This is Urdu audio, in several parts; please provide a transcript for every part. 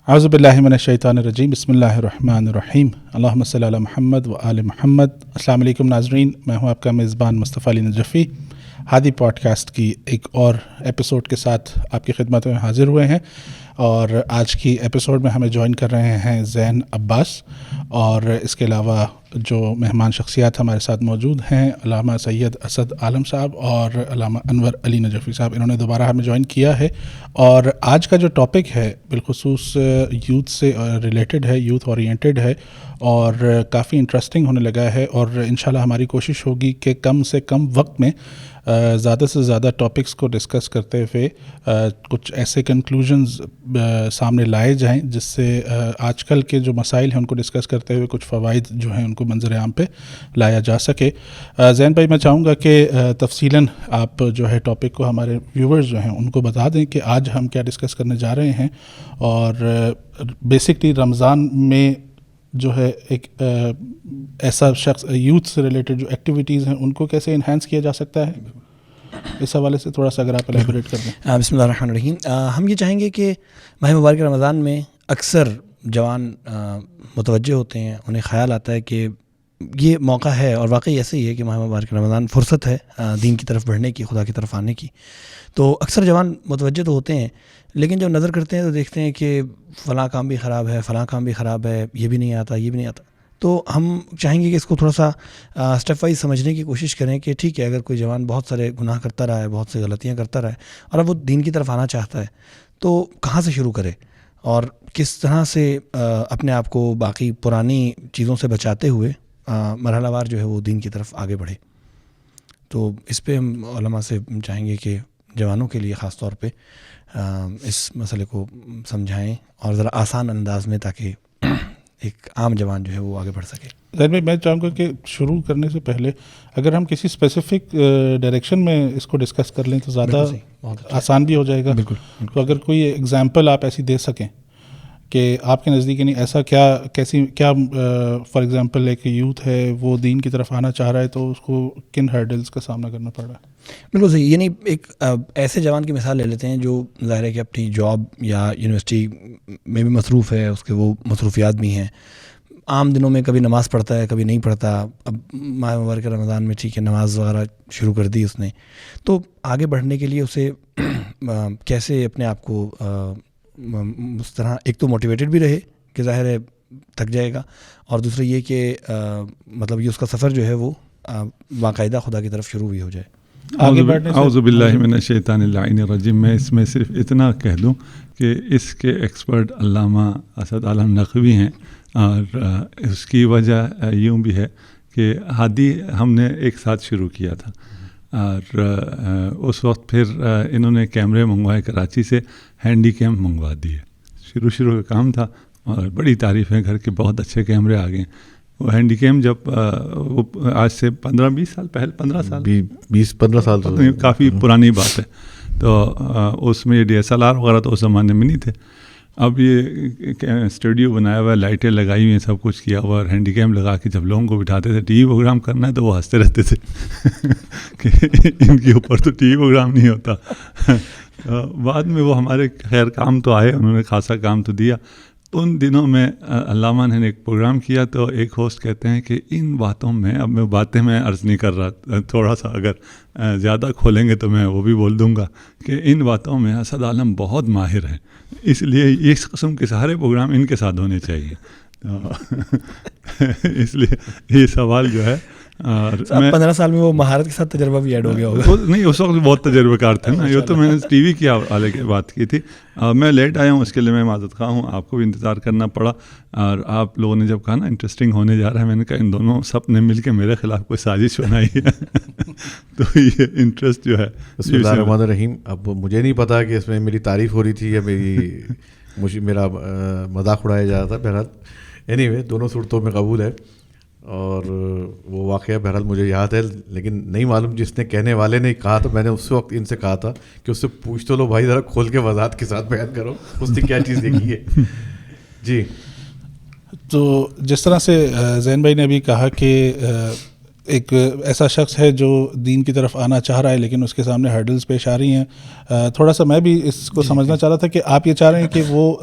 اعوذ باللہ من الشیطان الرجیم، بسم اللہ الرحمن الرحیم، اللہم صلی علی محمد و آل محمد۔ السلام علیکم ناظرین، میں ہوں آپ کا میزبان مصطفیٰ علی نجفی۔ ہادی پوڈ کاسٹ کی ایک اور ایپیسوڈ کے ساتھ آپ کی خدمت میں حاضر ہوئے ہیں، اور آج کی ایپیسوڈ میں ہمیں جوائن کر رہے ہیں زین عباس، اور اس کے علاوہ جو مہمان شخصیات ہمارے ساتھ موجود ہیں علامہ سید اسد عالم صاحب اور علامہ انور علی نجفی صاحب، انہوں نے دوبارہ ہمیں جوائن کیا ہے۔ اور آج کا جو ٹاپک ہے بالخصوص یوتھ سے ریلیٹڈ ہے، یوتھ اورینٹڈ ہے، اور کافی انٹرسٹنگ ہونے لگا ہے، اور انشاءاللہ ہماری کوشش ہوگی کہ کم سے کم وقت میں زیادہ سے زیادہ ٹاپکس کو ڈسکس کرتے ہوئے کچھ ایسے کنکلوژنز سامنے لائے جائیں جس سے آج کل کے جو مسائل ہیں ان کو ڈسکس کرتے ہوئے کچھ فوائد جو ہیں ان کو منظر عام پہ لایا جا سکے۔ زین بھائی، میں چاہوں گا کہ تفصیلاً آپ جو ہے ٹاپک کو ہمارے ویورز جو ہیں ان کو بتا دیں کہ آج ہم کیا ڈسکس کرنے جا رہے ہیں، اور بیسکلی رمضان میں جو ہے ایک ایسا شخص یوتھ سے ریلیٹڈ جو ایکٹیویٹیز ہیں ان کو کیسے انہینس کیا جا سکتا ہے، اس حوالے سے تھوڑا سا اگر آپ الیبوریٹ کر دیں۔ بسم اللہ الرحمن الرحیم۔ ہم یہ چاہیں گے کہ ماہ مبارک رمضان میں اکثر جوان متوجہ ہوتے ہیں، انہیں خیال آتا ہے کہ یہ موقع ہے، اور واقعی ایسے ہی ہے کہ ماہ مبارک رمضان فرصت ہے دین کی طرف بڑھنے کی، خدا کی طرف آنے کی۔ تو اکثر جوان متوجہ تو ہوتے ہیں، لیکن جب نظر کرتے ہیں تو دیکھتے ہیں کہ فلاں کام بھی خراب ہے، فلاں کام بھی خراب ہے، یہ بھی نہیں آتا، یہ بھی نہیں آتا۔ تو ہم چاہیں گے کہ اس کو تھوڑا سا اسٹیپ وائز سمجھنے کی کوشش کریں کہ ٹھیک ہے، اگر کوئی جوان بہت سارے گناہ کرتا رہا ہے، بہت سی غلطیاں کرتا رہا ہے، اور اب وہ دین کی طرف آنا چاہتا ہے، تو کہاں سے شروع کرے اور کس طرح سے اپنے آپ کو باقی پرانی چیزوں سے بچاتے ہوئے مرحلہ وار جو ہے وہ دین کی طرف آگے بڑھے۔ تو اس پہ ہم علماء سے چاہیں گے کہ جوانوں کے لیے خاص طور پہ اس مسئلے کو سمجھائیں، اور ذرا آسان انداز میں، تاکہ ایک عام جوان جو ہے وہ آگے بڑھ سکے۔ زین بھائی، میں چاہوں گا کہ شروع کرنے سے پہلے اگر ہم کسی اسپیسیفک ڈائریکشن میں اس کو ڈسکس کر لیں تو زیادہ آسان بھی ہو جائے گا۔ تو اگر کوئی ایگزامپل آپ ایسی دے سکیں کہ آپ کے نزدیک یعنی ایسا کیا فار ایگزامپل ایک یوتھ ہے، وہ دین کی طرف آنا چاہ رہا ہے تو اس کو کن ہرڈلز کا سامنا کرنا پڑ رہا ہے؟ بالکل صحیح، یعنی ایک ایسے جوان کی مثال لے لیتے ہیں جو ظاہر ہے کہ اپنی جاب یا یونیورسٹی میں بھی مصروف ہے، اس کے وہ مصروفیات بھی ہیں، عام دنوں میں کبھی نماز پڑھتا ہے، کبھی نہیں پڑھتا۔ اب ماہ مبارک رمضان میں ٹھیک ہے نماز وغیرہ شروع کر دی اس نے، تو آگے بڑھنے کے لیے اسے کیسے اپنے آپ کو اس طرح ایک تو موٹیویٹڈ بھی رہے کہ ظاہر ہے تھک جائے گا، اور دوسرا یہ کہ مطلب یہ اس کا سفر جو ہے وہ باقاعدہ خدا کی طرف شروع بھی ہو جائے۔ اعوذ باللہ من الشیطان اللعین الرجیم۔ میں اس میں صرف اتنا کہہ دوں کہ اس کے ایکسپرٹ علامہ اسد عالم نقوی ہیں، اور اس کی وجہ یوں بھی ہے کہ ہادی ہم نے ایک ساتھ شروع کیا تھا، اور اس وقت پھر انہوں نے کیمرے منگوائے کراچی سے، ہینڈی کیم منگوا دیے۔ شروع کا کام تھا، اور بڑی تعریف ہے، گھر کے بہت اچھے کیمرے آ گئے۔ وہ ہینڈی کیم جب وہ آج سے 15-20 سال پہلے، 15 سال کافی پرانی بات ہے، تو اس میں یہ DSLR وغیرہ تو اس زمانے میں نہیں تھے۔ اب یہ اسٹوڈیو بنایا ہوا ہے، لائٹیں لگائی ہوئی ہیں، سب کچھ کیا ہوا، اور ہینڈی کیم لگا کے جب لوگوں کو بٹھاتے تھے ٹی وی پروگرام کرنا ہے تو وہ ہنستے رہتے تھے کہ ان کے اوپر تو ٹی وی پروگرام نہیں ہوتا۔ بعد میں وہ ہمارے خیر کام تو آئے، انہوں نے خاصا کام تو دیا۔ ان دنوں میں علامہ نے ایک پروگرام کیا، تو ایک ہوسٹ کہتے ہیں کہ ان باتوں میں، اب میں باتیں میں عرض نہیں کر رہا، تھوڑا سا اگر زیادہ کھولیں گے تو میں وہ بھی بول دوں گا کہ ان باتوں میں اسد عالم بہت ماہر ہیں، اس لیے اس قسم کے سارے پروگرام ان کے ساتھ ہونے چاہیے۔ اس لیے یہ سوال جو ہے، اور 15 سال میں وہ مہارت کے ساتھ تجربہ بھی ایڈ ہو گیا ہوگا۔ نہیں، اس وقت بہت تجربہ کار تھے نا، یہ تو میں نے ٹی وی کی حوالے کی بات کی تھی۔ میں لیٹ آیا ہوں، اس کے لیے میں معذرت خواہ ہوں، آپ کو بھی انتظار کرنا پڑا، اور آپ لوگوں نے جب کہا نا انٹرسٹنگ ہونے جا رہا ہے، میں نے کہا ان دونوں سب نے مل کے میرے خلاف کوئی سازش بنائی ہے۔ تو یہ انٹرسٹ جو ہے۔ بسم اللہ الرحمن الرحیم۔ اب مجھے نہیں پتا کہ اس میں میری تعریف ہو رہی تھی یا میرا مذاق اڑایا جا رہا تھا۔ بہرحال اینی وے دونوں صورتوں میں قبول ہے، اور وہ واقعہ بہرحال مجھے یاد ہے، لیکن نہیں معلوم جس نے کہنے والے نے کہا تھا، میں نے اس وقت ان سے کہا تھا کہ اس سے پوچھ تو لو بھائی، ذرا کھول کے وضاحت کے ساتھ بیان کرو اس نے کیا چیز دیکھی ہے۔ جی، تو جس طرح سے زین بھائی نے ابھی کہا کہ ایک ایسا شخص ہے جو دین کی طرف آنا چاہ رہا ہے لیکن اس کے سامنے ہرڈلز پیش آ رہی ہیں. تھوڑا سا میں بھی اس کو سمجھنا چاہ رہا تھا کہ آپ یہ چاہ رہے ہیں کہ وہ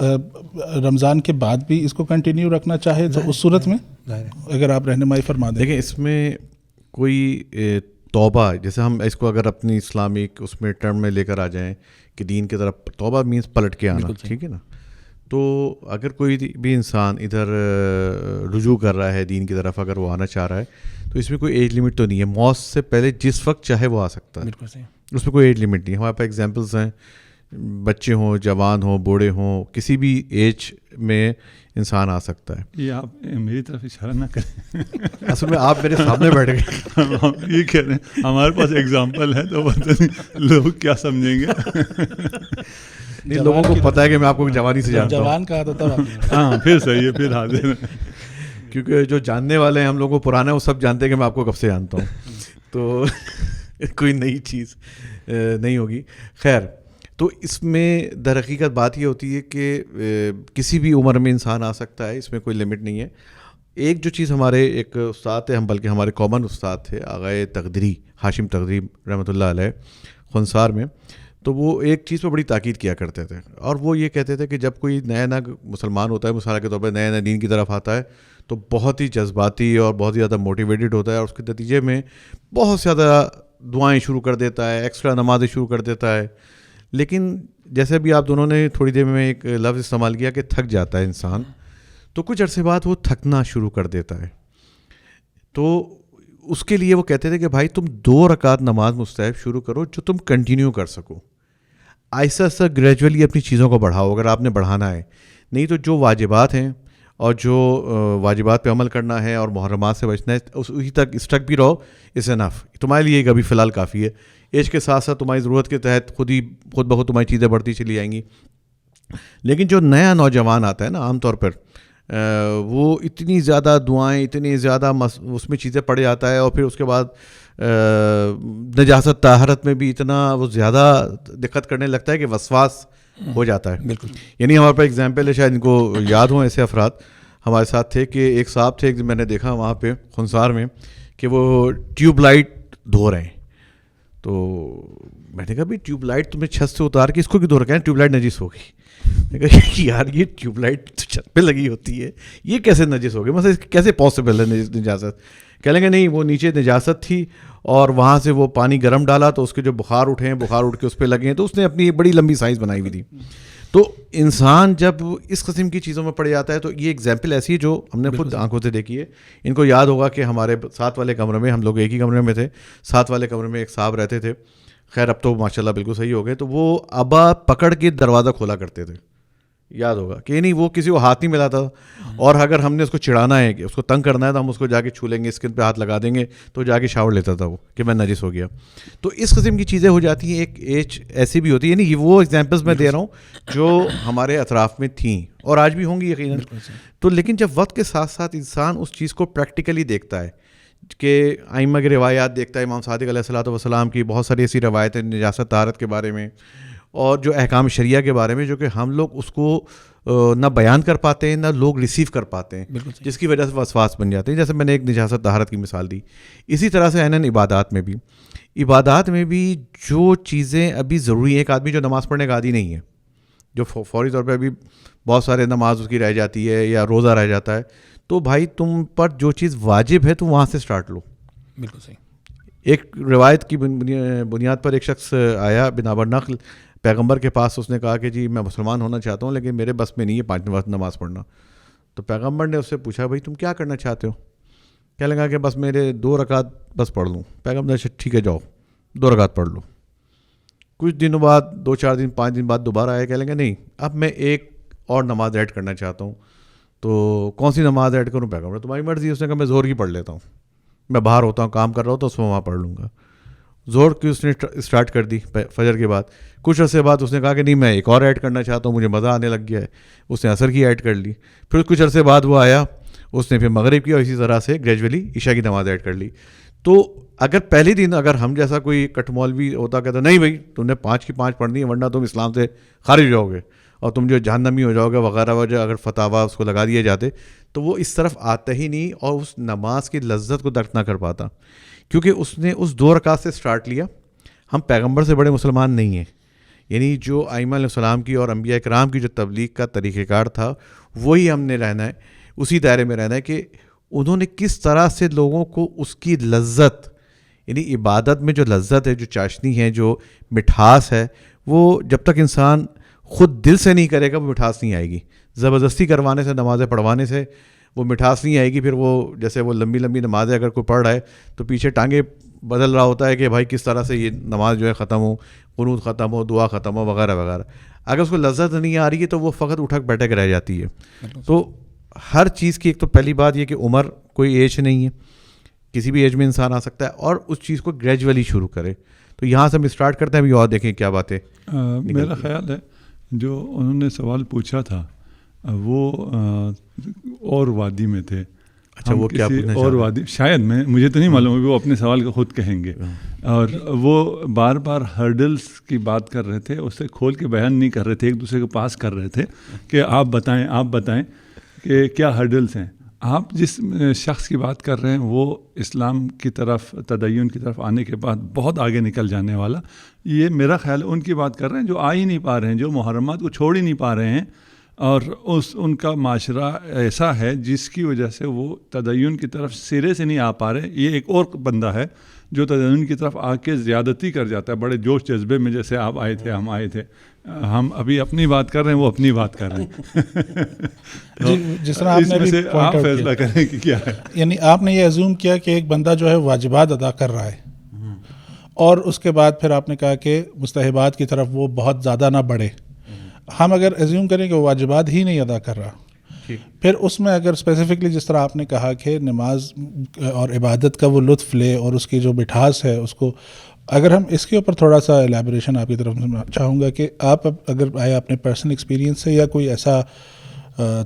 رمضان کے بعد بھی اس کو کنٹینیو رکھنا چاہے تو اس صورت میں اگر آپ رہنمائی فرما دیں. دیکھیں اس میں کوئی توبہ، جیسے ہم اس کو اگر اپنی اسلامک اس میں ٹرم میں لے کر آ جائیں کہ دین کی طرف توبہ مینس پلٹ کے آنا، ٹھیک ہے نا. تو اگر کوئی بھی انسان ادھر رجوع کر رہا ہے دین کی طرف، اگر وہ آنا چاہ رہا ہے تو اس میں کوئی ایج لمٹ تو نہیں ہے. موت سے پہلے جس وقت چاہے وہ آ سکتا ہے، اس میں کوئی ایج لمٹ نہیں ہے. ہمارے پاس ایگزامپلس ہیں، بچے ہوں، جوان ہوں، بوڑھے ہوں، کسی بھی ایج میں انسان آ سکتا ہے. یہ آپ میری طرف اشارہ نہ کریں، اصل میں آپ میرے سامنے بیٹھ گئے. یہ کہہ رہے ہیں ہمارے پاس ایگزامپل ہے تو پتہ نہیں لوگ کیا سمجھیں گے. نہیں، لوگوں کو پتہ ہے کہ میں آپ کو جوانی سے جانتا ہوں. جوان کہا تو تب ہاں پھر صحیح ہے، پھر حاضر ہیں. کیونکہ جو جاننے والے ہیں ہم لوگوں کو پرانا ہے، وہ سب جانتے ہیں کہ میں آپ کو کب سے جانتا ہوں. تو کوئی نئی چیز نہیں ہوگی. خیر، تو اس میں در حقیقت بات یہ ہوتی ہے کہ کسی بھی عمر میں انسان آ سکتا ہے، اس میں کوئی لمٹ نہیں ہے. ایک جو چیز ہمارے ایک استاد تھے، ہم بلکہ ہمارے کامن استاد تھے آغائے تقدری ہاشم تقدری رحمۃ اللہ علیہ خنسار میں، تو وہ ایک چیز پہ بڑی تاکید کیا کرتے تھے، اور وہ یہ کہتے تھے کہ جب کوئی نیا مسلمان ہوتا ہے، مثال کے طور پر نیا دین کی طرف آتا ہے، تو بہت ہی جذباتی اور بہت ہی زیادہ موٹیویٹڈ ہوتا ہے، اور اس کے نتیجے میں بہت زیادہ دعائیں شروع کر دیتا ہے، ایکسٹرا نمازیں شروع کر دیتا ہے. لیکن جیسے بھی آپ دونوں نے تھوڑی دیر میں ایک لفظ استعمال کیا کہ تھک جاتا ہے انسان، تو کچھ عرصے بعد وہ تھکنا شروع کر دیتا ہے. تو اس کے لیے وہ کہتے تھے کہ بھائی تم 2 رکعت نماز مستحب شروع کرو جو تم کنٹینیو کر سکو. آہستہ آہستہ گریجولی اپنی چیزوں کو بڑھاؤ اگر آپ نے بڑھانا ہے. نہیں تو جو واجبات ہیں اور جو واجبات پہ عمل کرنا ہے اور محرمات سے بچنا ہے، اسی تک اسٹک بھی رہو. اس انف تمہارے لیے ابھی فی الحال کافی ہے. ایج کے ساتھ ساتھ تمہاری ضرورت کے تحت خود بخود تمہاری چیزیں بڑھتی چلی جائیں گی. لیکن جو نیا نوجوان آتا ہے نا، عام طور پر وہ اتنی زیادہ دعائیں، اتنی زیادہ اس میں چیزیں پڑ جاتا ہے، اور پھر اس کے بعد نجاست طہارت میں بھی اتنا وہ زیادہ دقت کرنے لگتا ہے کہ وسواس ہو جاتا ہے. بالکل. یعنی ہمارے پاس ایگزامپل ہے، شاید ان کو یاد ہوں ایسے افراد ہمارے ساتھ تھے کہ ایک صاحب تھے، میں نے دیکھا وہاں پہ خنسار میں کہ وہ ٹیوب لائٹ دھو رہے ہیں. تو میں نے کہا بھائی ٹیوب لائٹ تمہیں چھت سے اتار کے اس کو کیوں دھو رکھا ہے؟ ٹیوب لائٹ نجس ہوگی. میں نے کہا یار یہ ٹیوب لائٹ چھت پہ لگی ہوتی ہے، یہ کیسے نجس ہوگی؟ مطلب کیسے پاسبل ہے نجاست؟ کہہ لیں گے نہیں وہ نیچے نجاست تھی اور وہاں سے وہ پانی گرم ڈالا تو اس کے جو بخار اٹھے ہیں، بخار اٹھ کے اس پہ لگے ہیں، تو اس نے اپنی بڑی لمبی سائنس بنائی ہوئی تھی. تو انسان جب اس قسم کی چیزوں میں پڑ جاتا ہے، تو یہ ایگزامپل ایسی ہے جو ہم نے خود آنکھوں سے دیکھی ہے. ان کو یاد ہوگا کہ ہمارے ساتھ والے کمرے میں، ہم لوگ ایک ہی کمرے میں تھے، ساتھ والے کمرے میں ایک صاحب رہتے تھے. خیر اب تو ماشاء اللہ بالکل صحیح ہو گئے. تو وہ ابا پکڑ کے دروازہ کھولا کرتے تھے، یاد ہوگا کہ نہیں وہ کسی کو ہاتھ نہیں ملاتا تھا. اور اگر ہم نے اس کو چڑھانا ہے کہ اس کو تنگ کرنا ہے تو ہم اس کو جا کے چھو لیں گے، اسکن پہ ہاتھ لگا دیں گے تو جا کے شاور لیتا تھا وہ کہ میں نجس ہو گیا. تو اس قسم کی چیزیں ہو جاتی ہیں. ایک ایج ایسی بھی ہوتی ہے، یعنی وہ ایگزامپلس میں دے رہا ہوں جو ہمارے اطراف میں تھیں اور آج بھی ہوں گی یقیناً. تو لیکن جب وقت کے ساتھ ساتھ انسان اس چیز کو پریکٹیکلی دیکھتا ہے کہ ائمہ کی روایات دیکھتا ہے، امام صادق علیہ الصلوۃ والسلام کی بہت ساری ایسی روایتیں نجاست طہارت کے بارے میں اور جو احکام شریعہ کے بارے میں، جو کہ ہم لوگ اس کو نہ بیان کر پاتے ہیں، نہ لوگ ریسیو کر پاتے ہیں، جس کی وجہ سے وسواس بن جاتے ہیں. جیسے میں نے ایک نجاست طہارت کی مثال دی، اسی طرح سے عیناً عبادات میں بھی جو چیزیں ابھی ضروری ہیں. ایک آدمی جو نماز پڑھنے کا عادی نہیں ہے، جو فوری طور پہ ابھی بہت سارے نماز اس کی رہ جاتی ہے یا روزہ رہ جاتا ہے، تو بھائی تم پر جو چیز واجب ہے تو وہاں سے سٹارٹ لو. بالکل صحیح. ایک روایت کی بنیاد پر ایک شخص آیا بنابر نقل پیغمبر کے پاس. اس نے کہا کہ جی میں مسلمان ہونا چاہتا ہوں لیکن میرے بس میں نہیں ہے 5 وقت نماز پڑھنا. تو پیغمبر نے اس سے پوچھا بھائی تم کیا کرنا چاہتے ہو؟ کہنے لگا کہ بس میرے 2 رکعت بس پڑھ لوں. پیغمبر نے ٹھیک ہے جاؤ 2 رکعت پڑھ لو. کچھ دنوں بعد 2-4 دن 5 دن بعد دوبارہ آیا، کہہ لیں گے نہیں اب میں ایک اور نماز ایڈ کرنا چاہتا ہوں. تو کون سی نماز ایڈ کروں؟ پیغمبر تمہاری مرضی. اس نے کہا میں زور کی پڑھ لیتا ہوں، میں باہر ہوتا ہوں کام کر رہا ہوں تو اس میں وہاں پڑھ لوں گا. زور کی اس نے اسٹارٹ کر دی فجر کے بعد. کچھ عرصے بعد اس نے کہا کہ نہیں میں ایک اور ایڈ کرنا چاہتا ہوں، مجھے مزہ آنے لگ گیا ہے. اس نے عصر کی ایڈ کر لی. پھر کچھ عرصے بعد وہ آیا، اس نے پھر مغرب کی، اور اسی طرح سے گریجولی عشاء کی نماز ایڈ کر لی. تو اگر پہلے دن اگر ہم جیسا کوئی کٹ مولوی ہوتا کہتا نہیں بھائی تم نے 5 کی 5 پڑھنی ہے ورنہ تم اسلام سے خارج ہو گے، اور تم جو جہنمی ہو جاؤ گے وغیرہ وغیرہ اگر فتاوا اس کو لگا دیے جاتے تو وہ اس طرف آتا ہی نہیں اور اس نماز کی لذت کو درک نہ کر پاتا, کیونکہ اس نے اس 2 رکعت سے سٹارٹ لیا. ہم پیغمبر سے بڑے مسلمان نہیں ہیں, یعنی جو ائمہ علیہ السلام کی اور انبیاء کرام کی جو تبلیغ کا طریقہ کار تھا وہی ہم نے رہنا ہے, اسی دائرے میں رہنا ہے کہ انہوں نے کس طرح سے لوگوں کو اس کی لذت, یعنی عبادت میں جو لذت ہے, جو چاشنی ہے, جو مٹھاس ہے, وہ جب تک انسان خود دل سے نہیں کرے گا وہ مٹھاس نہیں آئے گی. زبردستی کروانے سے, نمازیں پڑھوانے سے وہ مٹھاس نہیں آئے گی. پھر وہ جیسے وہ لمبی لمبی نمازیں اگر کوئی پڑھ رہا ہے تو پیچھے ٹانگیں بدل رہا ہوتا ہے کہ بھائی کس طرح سے یہ نماز جو ہے ختم ہو, قنوت ختم ہو, دعا ختم ہو وغیرہ وغیرہ. اگر اس کو لذت نہیں آ رہی ہے تو وہ فقط اٹھک بیٹھک رہ جاتی ہے. تو ہر چیز کی ایک تو پہلی بات یہ کہ عمر کوئی ایج نہیں ہے, کسی بھی ایج میں انسان آ سکتا ہے, اور اس چیز کو گریجولی شروع کرے. تو یہاں سے ہم اسٹارٹ کرتے ہیں, ابھی اور دیکھیں کیا بات ہے. میرا خیال ہے جو انہوں نے سوال پوچھا تھا وہ اور وادی میں تھے. اچھا, وہ کیا پوچھنا اور وادی شاید مجھے تو نہیں معلوم, وہ اپنے سوال کو خود کہیں گے. اور وہ بار بار ہرڈلز کی بات کر رہے تھے, اسے کھول کے بیان نہیں کر رہے تھے, ایک دوسرے کو پاس کر رہے تھے کہ آپ بتائیں کہ کیا ہرڈلز ہیں. آپ جس شخص کی بات کر رہے ہیں وہ اسلام کی طرف, تدین کی طرف آنے کے بعد بہت آگے نکل جانے والا, یہ میرا خیال ہے ان کی بات کر رہے ہیں جو آ ہی نہیں پا رہے ہیں, جو محرمات کو چھوڑ ہی نہیں پا رہے ہیں, اور ان کا معاشرہ ایسا ہے جس کی وجہ سے وہ تدین کی طرف سرے سے نہیں آ پا رہے. یہ ایک اور بندہ ہے جو تدین کی طرف آ کے زیادتی کر جاتا ہے بڑے جوش جذبے میں, جیسے آپ آئے تھے, ہم آئے تھے. ہم ابھی اپنی بات کر رہے ہیں, وہ اپنی بات کر رہے ہیں. جس طرح آپ نے آپ فیصلہ کریں کہ کیا ہے. یعنی آپ نے یہ ایزیوم کیا کہ ایک بندہ جو ہے واجبات ادا کر رہا ہے, اور اس کے بعد پھر آپ نے کہا کہ مستحبات کی طرف وہ بہت زیادہ نہ بڑھے. ہم اگر ایزیوم کریں کہ وہ واجبات ہی نہیں ادا کر رہا, پھر اس میں اگر اسپیسیفکلی جس طرح آپ نے کہا کہ نماز اور عبادت کا وہ لطف لے اور اس کی جو مٹھاس ہے اس کو, اگر ہم اس کے اوپر تھوڑا سا ایلیبریشن آپ کی طرف سے چاہوں گا کہ آپ اگر آئے اپنے پرسنل ایکسپیرینس سے یا کوئی ایسا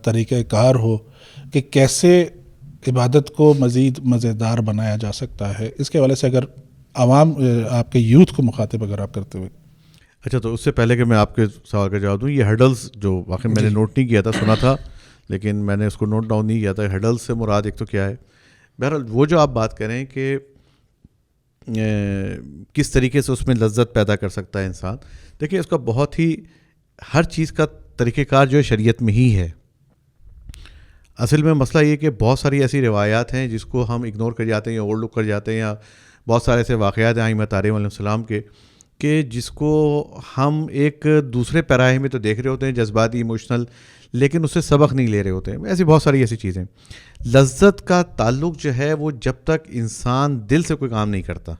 طریقہ کار ہو کہ کیسے عبادت کو مزید مزیدار بنایا جا سکتا ہے, اس کے حوالے سے اگر عوام, آپ کے یوتھ کو مخاطب اگر آپ کرتے ہوئے. اچھا, تو اس سے پہلے کہ میں آپ کے سوال کا جواب دوں, یہ ہرڈلز جو واقعی میں نے نوٹ نہیں کیا تھا, سنا تھا لیکن میں نے اس کو نوٹ ڈاؤن نہیں کیا تھا. ہرڈلز سے مراد ایک تو کیا ہے, بہرحال وہ جو آپ بات کریں کہ کس طریقے سے اس میں لذت پیدا کر سکتا ہے انسان. دیکھیں, اس کا بہت ہی ہر چیز کا طریقہ کار جو ہے شریعت میں ہی ہے. اصل میں مسئلہ یہ کہ بہت ساری ایسی روایات ہیں جس کو ہم اگنور کر جاتے ہیں یا اوور لک کر جاتے ہیں, یا بہت سارے ایسے واقعات ہیں ائمہ طارق علیہ السلام کے کہ جس کو ہم ایک دوسرے پیراہے میں تو دیکھ رہے ہوتے ہیں, جذباتی, ایموشنل, لیکن اس سے سبق نہیں لے رہے ہوتے ہیں. ایسی بہت ساری ایسی چیزیں. لذت کا تعلق جو ہے وہ جب تک انسان دل سے کوئی کام نہیں کرتا,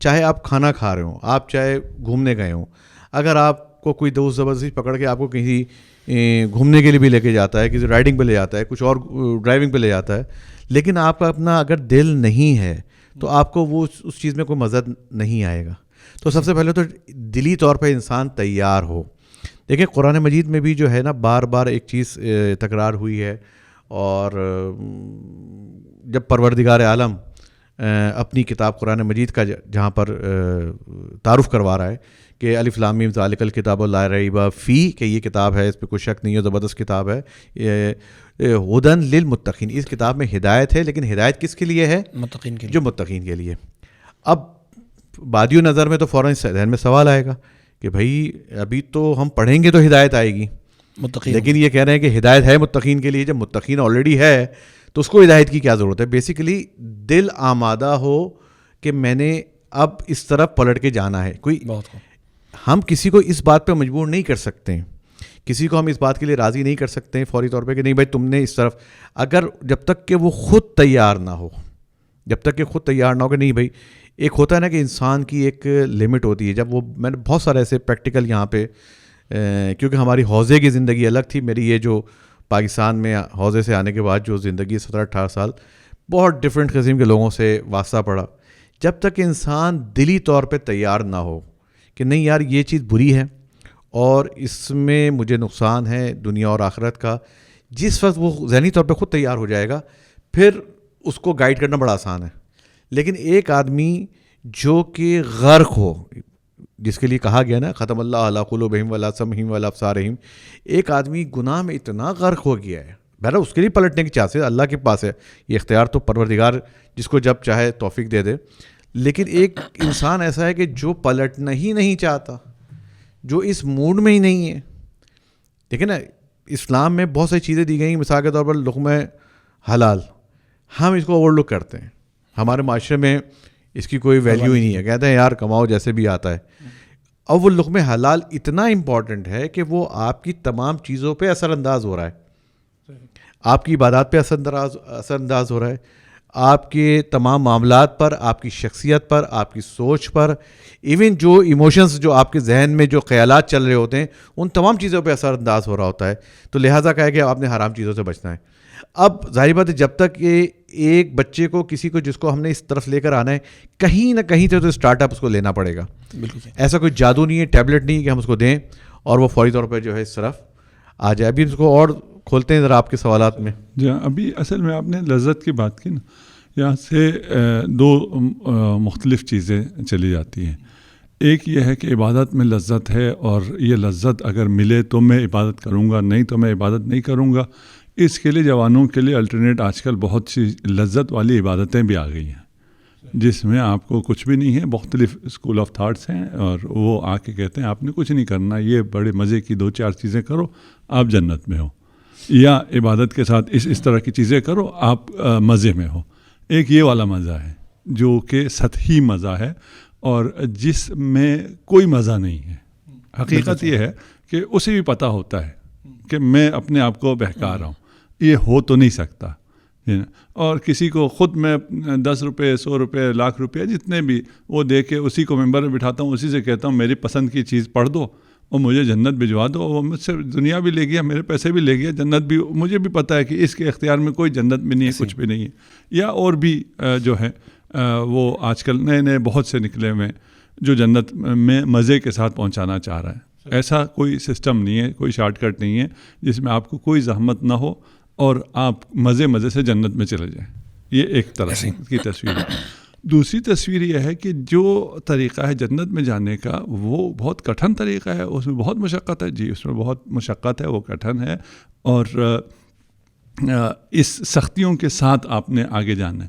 چاہے آپ کھانا کھا رہے ہوں, آپ چاہے گھومنے گئے ہوں, اگر آپ کو کوئی دوست زبردستی پکڑ کے آپ کو کہیں گھومنے کے لیے بھی لے کے جاتا ہے, کسی رائڈنگ پہ لے جاتا ہے, کچھ اور ڈرائیونگ پہ لے جاتا ہے, لیکن آپ کا اپنا اگر دل نہیں ہے تو آپ کو وہ اس چیز میں کوئی مزہ نہیں آئے گا. تو سب سے پہلے تو دلی طور پہ انسان تیار ہو. دیکھیں, قرآن مجید میں بھی جو ہے نا بار بار ایک چیز تکرار ہوئی ہے, اور جب پروردگار عالم اپنی کتاب قرآن مجید کا جہاں پر تعارف کروا رہا ہے کہ الف لام میم ذالک الکتاب لا ریب فیہ, کہ یہ کتاب ہے, اس پہ کوئی شک نہیں ہے, زبردست کتاب ہے, ہدن للمتقین, اس کتاب میں ہدایت ہے, لیکن ہدایت کس کے لیے ہے؟ متقین کے لیے, جو متقین کے لیے. اب بادی نظر میں تو فوراً ذہن میں سوال آئے گا کہ بھائی ابھی تو ہم پڑھیں گے تو ہدایت آئے گی متقین, لیکن یہ کہہ رہے ہیں کہ ہدایت ہے متقین کے لیے. جب متقین آلریڈی ہے تو اس کو ہدایت کی کیا ضرورت ہے؟ بیسیکلی دل آمادہ ہو کہ میں نے اب اس طرف پلٹ کے جانا ہے. کوئی ہم کسی کو اس بات پہ مجبور نہیں کر سکتے, کسی کو ہم اس بات کے لیے راضی نہیں کر سکتے فوری طور پہ کہ نہیں بھائی تم نے اس طرف, اگر جب تک کہ وہ خود تیار نہ ہو, جب تک کہ خود تیار نہ ہو کہ نہیں بھائی. ایک ہوتا ہے نا کہ انسان کی ایک لمٹ ہوتی ہے. جب وہ میں نے بہت سارے ایسے پریکٹیکل یہاں پہ, کیونکہ ہماری حوزے کی زندگی الگ تھی, میری یہ جو پاکستان میں حوزے سے آنے کے بعد جو زندگی 17-18 سال بہت ڈفرینٹ قسم کے لوگوں سے واسطہ پڑا. جب تک انسان دلی طور پہ تیار نہ ہو کہ نہیں یار یہ چیز بری ہے اور اس میں مجھے نقصان ہے دنیا اور آخرت کا, جس وقت وہ ذہنی طور پہ خود تیار ہو جائے گا پھر اس کو گائیڈ کرنا بڑا آسان ہے. لیکن ایک آدمی جو کہ غرق ہو, جس کے لیے کہا گیا نا ختم اللہ علی قلوبہم وعلی سمعہم وعلی ابصارہم. ایک آدمی گناہ میں اتنا غرق ہو گیا ہے, بہرحال اس کے لیے پلٹنے کی چانس ہے, اللہ کے پاس ہے یہ اختیار, تو پروردگار جس کو جب چاہے توفیق دے دے. لیکن ایک انسان ایسا ہے کہ جو پلٹنا ہی نہیں چاہتا, جو اس موڈ میں ہی نہیں ہے. دیکھیں نا, اسلام میں بہت ساری چیزیں دی گئی, مثال کے طور پر لقمہ حلال, ہم اس کو اوور لک کرتے ہیں, ہمارے معاشرے میں اس کی کوئی ویلیو ہی نہیں ہے, کہتے ہیں یار کماؤ جیسے بھی آتا ہے. اب وہ لقمہ حلال اتنا امپورٹنٹ ہے کہ وہ آپ کی تمام چیزوں پہ اثر انداز ہو رہا ہے, آپ کی عبادات پہ اثر انداز ہو رہا ہے, آپ کے تمام معاملات پر, آپ کی شخصیت پر, آپ کی سوچ پر, ایون جو ایموشنز جو آپ کے ذہن میں جو خیالات چل رہے ہوتے ہیں ان تمام چیزوں پہ اثر انداز ہو رہا ہوتا ہے. تو لہٰذا کہا کہ آپ نے حرام چیزوں سے بچنا ہے. اب ظاہر بات ہے جب تک یہ ایک بچے کو, کسی کو جس کو ہم نے اس طرف لے کر آنا ہے, کہیں نہ کہیں سے تو اسٹارٹ اپ اس کو لینا پڑے گا. بالکل ایسا کوئی جادو نہیں ہے, ٹیبلٹ نہیں ہے کہ ہم اس کو دیں اور وہ فوری طور پہ جو ہے اس طرف آ جائے. ابھی اس کو اور کھولتے ہیں ذرا آپ کے سوالات میں. جی ابھی اصل میں آپ نے لذت کی بات کی نا, یہاں سے دو مختلف چیزیں چلی جاتی ہیں. ایک یہ ہے کہ عبادت میں لذت ہے, اور یہ لذت اگر ملے تو میں عبادت کروں گا, نہیں تو میں عبادت نہیں کروں گا. اس کے لیے جوانوں کے لیے الٹرنیٹ آج کل بہت سی لذت والی عبادتیں بھی آ گئی ہیں, جس میں آپ کو کچھ بھی نہیں ہے. مختلف اسکول آف تھاٹس ہیں, اور وہ آ کے کہتے ہیں آپ نے کچھ نہیں کرنا, یہ بڑے مزے کی 2-4 چیزیں کرو آپ جنت میں ہو, یا عبادت کے ساتھ اس طرح کی چیزیں کرو آپ مزے میں ہو. ایک یہ والا مزہ ہے جو کہ سطحی مزہ ہے, اور جس میں کوئی مزہ نہیں ہے. حقیقت یہ ہے کہ اسے بھی پتہ ہوتا ہے کہ میں اپنے آپ کو بہکا رہا ہوں, یہ ہو تو نہیں سکتا. اور کسی کو خود میں 10 روپے 100 روپے لاکھ روپے جتنے بھی وہ دے کے اسی کو ممبر میں بٹھاتا ہوں, اسی سے کہتا ہوں میری پسند کی چیز پڑھ دو اور مجھے جنت بھجوا دو. وہ مجھ سے دنیا بھی لے گیا, میرے پیسے بھی لے گیا, جنت بھی مجھے بھی پتہ ہے کہ اس کے اختیار میں کوئی جنت بھی نہیں ہے, کچھ بھی نہیں ہے. یا اور بھی جو ہے وہ آج کل نئے بہت سے نکلے ہوئے جو جنت میں مزے کے ساتھ پہنچانا چاہ رہا ہے. ایسا کوئی سسٹم نہیں ہے, کوئی شارٹ کٹ نہیں ہے جس میں آپ کو کوئی زحمت نہ ہو اور آپ مزے سے جنت میں چلے جائیں. یہ ایک طرح کی تصویر ہے. دوسری تصویر یہ ہے کہ جو طریقہ ہے جنت میں جانے کا وہ بہت کٹھن طریقہ ہے, اس میں بہت مشقت ہے. جی اس میں بہت مشقت ہے, وہ کٹھن ہے, اور اس سختیوں کے ساتھ آپ نے آگے جانا ہے.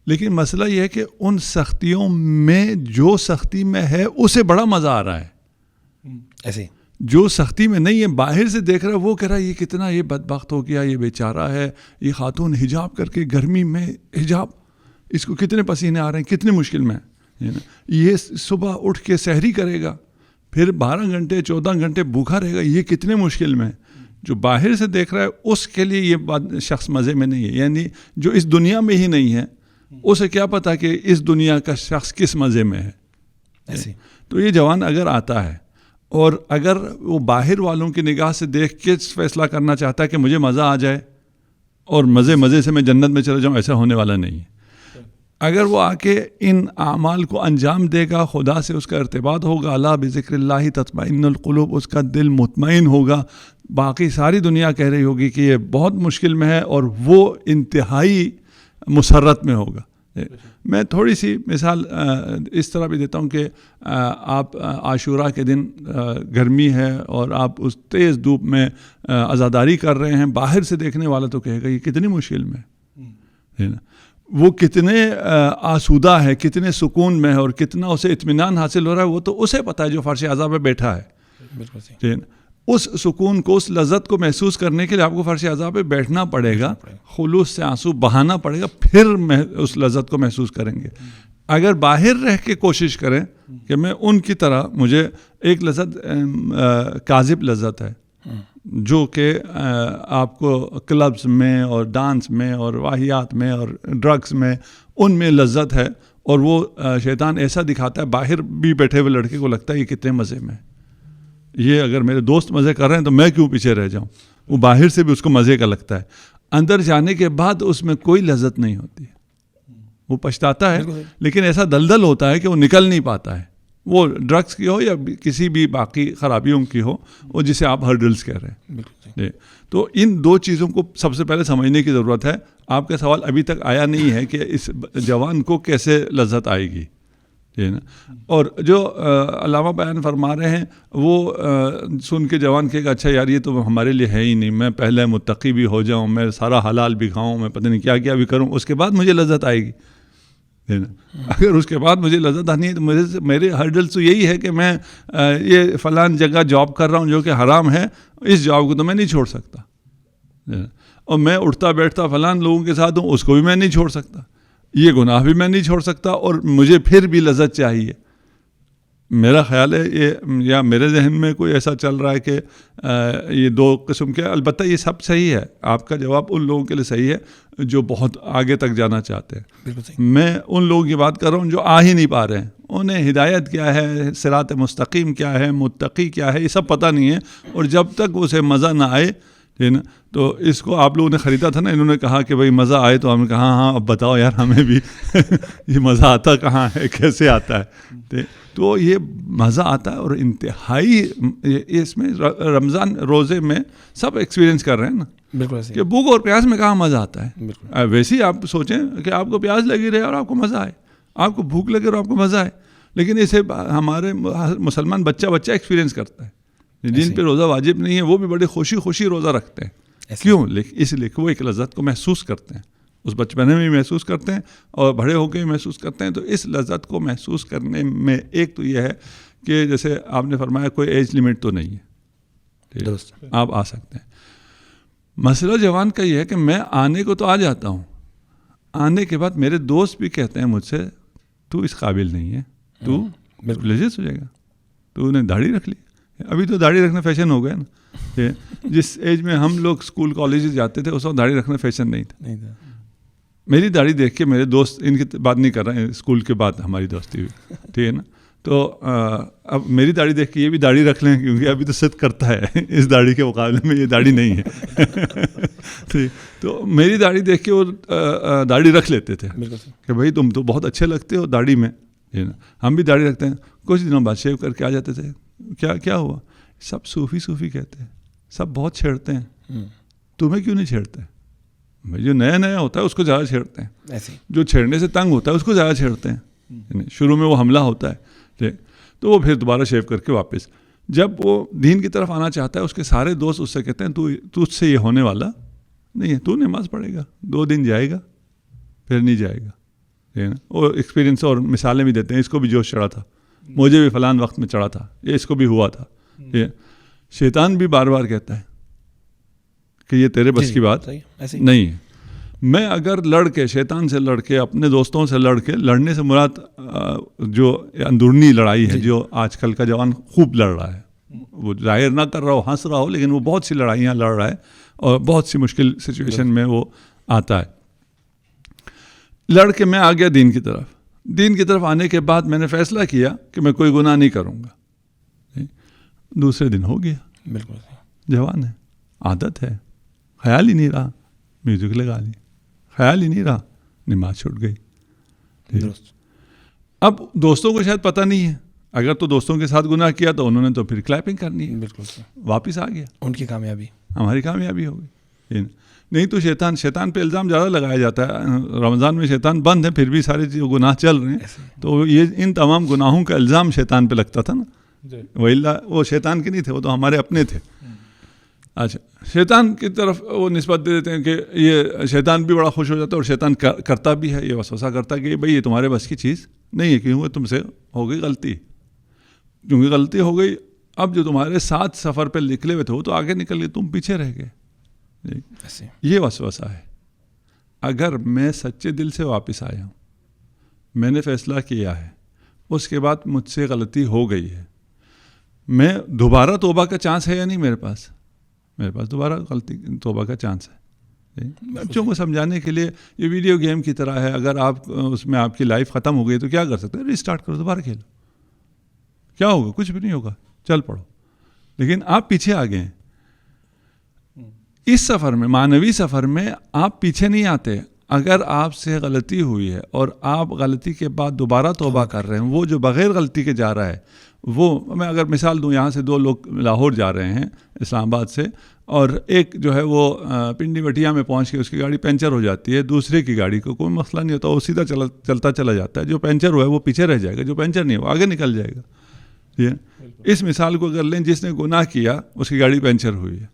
لیکن مسئلہ یہ ہے کہ ان سختیوں میں جو سختی میں ہے اسے بڑا مزہ آ رہا ہے. ایسے جو سختی میں نہیں ہے, باہر سے دیکھ رہا ہے, وہ کہہ رہا ہے یہ کتنا یہ بدبخت ہو گیا, یہ بیچارہ ہے, یہ خاتون حجاب کر کے گرمی میں حجاب, اس کو کتنے پسینے آ رہے ہیں, کتنی مشکل میں ہے. یہ صبح اٹھ کے سحری کرے گا, پھر 12 گھنٹے 14 گھنٹے بھوکا رہے گا, یہ کتنے مشکل میں. جو باہر سے دیکھ رہا ہے اس کے لیے یہ شخص مزے میں نہیں ہے, یعنی جو اس دنیا میں ہی نہیں ہے اسے کیا پتا کہ اس دنیا کا شخص کس مزے میں ہے. ایسے تو یہ جوان اگر آتا ہے اور اگر وہ باہر والوں کی نگاہ سے دیکھ کے فیصلہ کرنا چاہتا ہے کہ مجھے مزہ آ جائے اور مزے سے میں جنت میں چلا جاؤں, ایسا ہونے والا نہیں ہے. اگر وہ آ کے ان اعمال کو انجام دے گا, خدا سے اس کا ارتباط ہوگا, الا بذکر اللہ تطمئن القلوب, اس کا دل مطمئن ہوگا, باقی ساری دنیا کہہ رہی ہوگی کہ یہ بہت مشکل میں ہے, اور وہ انتہائی مسرت میں ہوگا. میں تھوڑی سی مثال اس طرح بھی دیتا ہوں کہ آپ عاشورہ کے دن گرمی ہے اور آپ اس تیز دھوپ میں عزاداری کر رہے ہیں, باہر سے دیکھنے والا تو کہے گا یہ کتنی مشکل میں ہے نا, وہ کتنے آسودہ ہے, کتنے سکون میں ہے, اور کتنا اسے اطمینان حاصل ہو رہا ہے, وہ تو اسے پتہ ہے جو فرش اعضاء پہ بیٹھا ہے. بالکل اس سکون کو, اس لذت کو محسوس کرنے کے لیے آپ کو فرش اعضاء پہ بیٹھنا پڑے گا, خلوص سے آنسو بہانا پڑے گا, پھر اس لذت کو محسوس کریں گے. اگر باہر رہ کے کوشش کریں کہ میں ان کی طرح, مجھے ایک لذت کاذب لذت ہے جو کہ آپ کو کلبز میں اور ڈانس میں اور واہیات میں اور ڈرگس میں, ان میں لذت ہے, اور وہ شیطان ایسا دکھاتا ہے, باہر بھی بیٹھے ہوئے لڑکے کو لگتا ہے یہ کتنے مزے میں, یہ اگر میرے دوست مزے کر رہے ہیں تو میں کیوں پیچھے رہ جاؤں. وہ باہر سے بھی اس کو مزے کا لگتا ہے, اندر جانے کے بعد اس میں کوئی لذت نہیں ہوتی, وہ پچھتاتا ہے, لیکن ایسا دلدل ہوتا ہے کہ وہ نکل نہیں پاتا ہے, وہ ڈرگس کی ہو یا کسی بھی باقی خرابیوں کی ہو, وہ جسے آپ ہرڈلز کہہ رہے ہیں. تو ان دو چیزوں کو سب سے پہلے سمجھنے کی ضرورت ہے. آپ کا سوال ابھی تک آیا نہیں ہے کہ اس جوان کو کیسے لذت آئے گی. ٹھیک ہے نا. اور جو علامہ بیان فرما رہے ہیں وہ سن کے جوان کہے گا اچھا یار یہ تو ہمارے لیے ہے ہی نہیں, میں پہلے متقی بھی ہو جاؤں, میں سارا حلال بھی کھاؤں, میں پتہ نہیں کیا کیا بھی کروں, اس کے بعد مجھے لذت آئے گی. اگر اس کے بعد مجھے لذت آنی ہے تو میرے ہرڈل تو یہی ہے کہ میں یہ فلان جگہ جاب کر رہا ہوں جو کہ حرام ہے, اس جاب کو تو میں نہیں چھوڑ سکتا, اور میں اٹھتا بیٹھتا فلان لوگوں کے ساتھ ہوں, اس کو بھی میں نہیں چھوڑ سکتا, یہ گناہ بھی میں نہیں چھوڑ سکتا, اور مجھے پھر بھی لذت چاہیے. میرا خیال ہے یہ, یا میرے ذہن میں کوئی ایسا چل رہا ہے کہ یہ دو قسم کے, البتہ یہ سب صحیح ہے, آپ کا جواب ان لوگوں کے لیے صحیح ہے جو بہت آگے تک جانا چاہتے ہیں. بالکل صحیح. میں ان لوگوں کی بات کر رہا ہوں جو آ ہی نہیں پا رہے ہیں, انہیں ہدایت کیا ہے, صراط مستقیم کیا ہے, متقی کیا ہے, یہ سب پتہ نہیں ہے, اور جب تک اسے مزہ نہ آئے ٹھیک نا. تو اس کو آپ لوگوں نے خریدا تھا نا, انہوں نے کہا کہ بھائی مزہ آئے, تو ہم نے کہا ہاں اب بتاؤ یار ہمیں بھی یہ مزہ آتا کہاں ہے, کیسے آتا ہے. تو یہ مزہ آتا ہے, اور انتہائی اس میں رمضان روزے میں سب ایکسپیرینس کر رہے ہیں نا, بالکل ایسے کہ بھوک اور پیاس میں کہاں مزہ آتا ہے. بالکل ویسے ہی آپ سوچیں کہ آپ کو پیاس لگی رہے اور آپ کو مزہ آئے, آپ کو بھوک لگے اور آپ کو مزہ آئے, لیکن اسے ہمارے مسلمان بچہ ایکسپیرینس کرتا ہے. جن پہ روزہ واجب نہیں ہے وہ بھی بڑے خوشی روزہ رکھتے ہیں. کیوں؟ اس لیے کہ وہ ایک لذت کو محسوس کرتے ہیں, اس بچپنے میں بھی محسوس کرتے ہیں اور بڑے ہو کے بھی محسوس کرتے ہیں. تو اس لذت کو محسوس کرنے میں ایک تو یہ ہے کہ جیسے آپ نے فرمایا کوئی ایج لیمٹ تو نہیں ہے, درست, آپ آ سکتے ہیں. مسئلہ جوان کا یہ ہے کہ میں آنے کو تو آ جاتا ہوں, آنے کے بعد میرے دوست بھی کہتے ہیں مجھ سے تو اس قابل نہیں ہے, تو ریلیجس ہو جائے گا, تو نے داڑھی رکھ لی. ابھی تو داڑھی رکھنا فیشن ہو گیا نا. جس ایج میں ہم لوگ اسکول کالجز جاتے تھے اس وقت داڑھی رکھنا فیشن نہیں تھا. میری داڑھی دیکھ کے میرے دوست, ان کی بات نہیں کر رہے ہیں, اسکول کے بعد ہماری دوستی ہوئی ٹھیک ہے نا, تو اب میری داڑھی دیکھ کے یہ بھی داڑھی رکھ لیں کیونکہ ابھی تو صد کرتا ہے, اس داڑھی کے مقابلے میں یہ داڑھی نہیں ہے. ٹھیک, تو میری داڑھی دیکھ کے وہ داڑھی رکھ لیتے تھے کہ بھائی تم تو بہت اچھے لگتے ہو داڑھی میں. ہم بھی داڑھی رکھتے ہیں, کچھ دنوں بعد شیو کر کے آ جاتے تھے. کیا ہوا؟ سب صوفی کہتے ہیں, سب بہت چھیڑتے ہیں, تمہیں کیوں نہیں چھیڑتے؟ بھائی جو نیا ہوتا ہے اس کو زیادہ چھیڑتے ہیں, جو چھیڑنے سے تنگ ہوتا ہے اس کو زیادہ چھیڑتے ہیں. شروع میں وہ حملہ ہوتا ہے تو وہ پھر دوبارہ شیو کر کے واپس, جب وہ دین کی طرف آنا چاہتا ہے اس کے سارے دوست اس سے کہتے ہیں تو اس سے یہ ہونے والا نہیں ہے, تو نماز پڑھے گا, 2 دن جائے گا پھر نہیں جائے گا. اور ایکسپیرینس اور مثالیں بھی دیتے ہیں, اس کو بھی جوش چڑھا تھا, مجھے بھی فلان وقت میں چڑھا تھا, یہ اس کو بھی ہوا تھا. شیطان بھی بار بار کہتا ہے کہ یہ تیرے بس کی بات نہیں ہے. میں اگر لڑ کے, شیطان سے لڑ کے, اپنے دوستوں سے لڑ کے, لڑنے سے مراد جو اندرونی لڑائی ہے جو آج کل کا جوان خوب لڑ رہا ہے, وہ ظاہر نہ کر رہا ہو, ہنس رہا ہو, لیکن وہ بہت سی لڑائیاں لڑ رہا ہے اور بہت سی مشکل سچویشن میں وہ آتا ہے. لڑ کے میں آ گیا دین کی طرف آنے کے بعد میں نے فیصلہ کیا کہ میں کوئی گناہ نہیں کروں گا. دوسرے دن ہو گیا, بالکل جوان ہے, عادت ہے, خیال ہی نہیں رہا, میوزک لگا لی, خیال ہی نہیں رہا, نماز چھوٹ گئی. اب دوستوں کو شاید پتہ نہیں ہے, اگر تو دوستوں کے ساتھ گناہ کیا تو انہوں نے تو پھر کلیپنگ کرنی ہے, بالکل واپس آ گیا, ان کی کامیابی ہماری کامیابی ہو گئی. نہیں تو شیطان پہ الزام زیادہ لگایا جاتا ہے. رمضان میں شیطان بند ہے پھر بھی سارے گناہ چل رہے ہیں, تو یہ ان تمام گناہوں کا الزام شیطان پہ لگتا تھا نا. وہ شیطان کے نہیں تھے, وہ تو ہمارے اپنے تھے. اچھا, شیطان کی طرف وہ نسبت دے دیتے ہیں کہ یہ شیطان بھی بڑا خوش ہو جاتا ہے, اور شیطان کرتا بھی ہے, یہ وسوسہ کرتا ہے کہ بھئی یہ تمہارے بس کی چیز نہیں ہے, کیونکہ تم سے ہو گئی غلطی, کیونکہ غلطی ہو گئی. اب جو تمہارے ساتھ سفر پہ نکلے ہوئے تھے وہ تو آگے نکل گئے, تم پیچھے رہ گئے. یہ وسوسہ ہے. اگر میں سچے دل سے واپس آیا ہوں, میں نے فیصلہ کیا ہے, اس کے بعد مجھ سے غلطی ہو گئی ہے, میں دوبارہ توبہ کا چانس ہے یا نہیں میرے پاس دوبارہ غلطی توبہ کا چانس ہے. بچوں کو سمجھانے کے لیے یہ ویڈیو گیم کی طرح ہے, اگر آپ اس میں آپ کی لائف ختم ہو گئی تو کیا کر سکتے ہیں, ریسٹارٹ کرو, دوبارہ کھیلو, کیا ہوگا, کچھ بھی نہیں ہوگا, چل پڑو. لیکن آپ پیچھے آ گئے ہیں. اس سفر میں, معنوی سفر میں آپ پیچھے نہیں آتے, اگر آپ سے غلطی ہوئی ہے اور آپ غلطی کے بعد دوبارہ توبہ کر رہے ہیں، وہ جو بغیر غلطی کے جا رہا ہے، وہ میں اگر مثال دوں، یہاں سے 2 لوگ لاہور جا رہے ہیں اسلام آباد سے، اور ایک جو ہے وہ پنڈی بٹیا میں پہنچ کے اس کی گاڑی پنچر ہو جاتی ہے، دوسرے کی گاڑی کو کوئی مسئلہ نہیں ہوتا، وہ سیدھا چلتا چلا جاتا ہے، جو پنچر ہوا ہے وہ پیچھے رہ جائے گا، جو پنچر نہیں ہوا آگے نکل جائے گا. اس مثال کو اگر لیں، جس نے گناہ کیا اس کی گاڑی پنچر ہوئی ہے،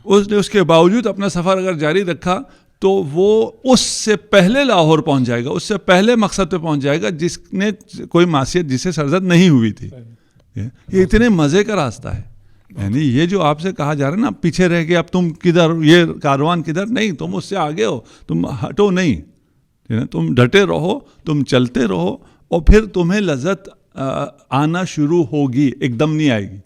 اس نے اس کے باوجود اپنا سفر اگر جاری رکھا تو وہ اس سے پہلے لاہور پہنچ جائے گا، اس سے پہلے مقصد پہ پہنچ جائے گا جس نے کوئی معصیت جسے سرزد نہیں ہوئی تھی. یہ اتنے مزے کا راستہ ہے. یعنی یہ جو آپ سے کہا جا رہا ہے نا، پیچھے رہ کے اب تم کدھر، یہ کاروان کدھر، نہیں، تم اس سے آگے ہو، تم ہٹو نہیں، تم ڈٹے رہو، تم چلتے رہو، اور پھر تمہیں لذت آنا شروع ہوگی، ایک دم نہیں آئے گی.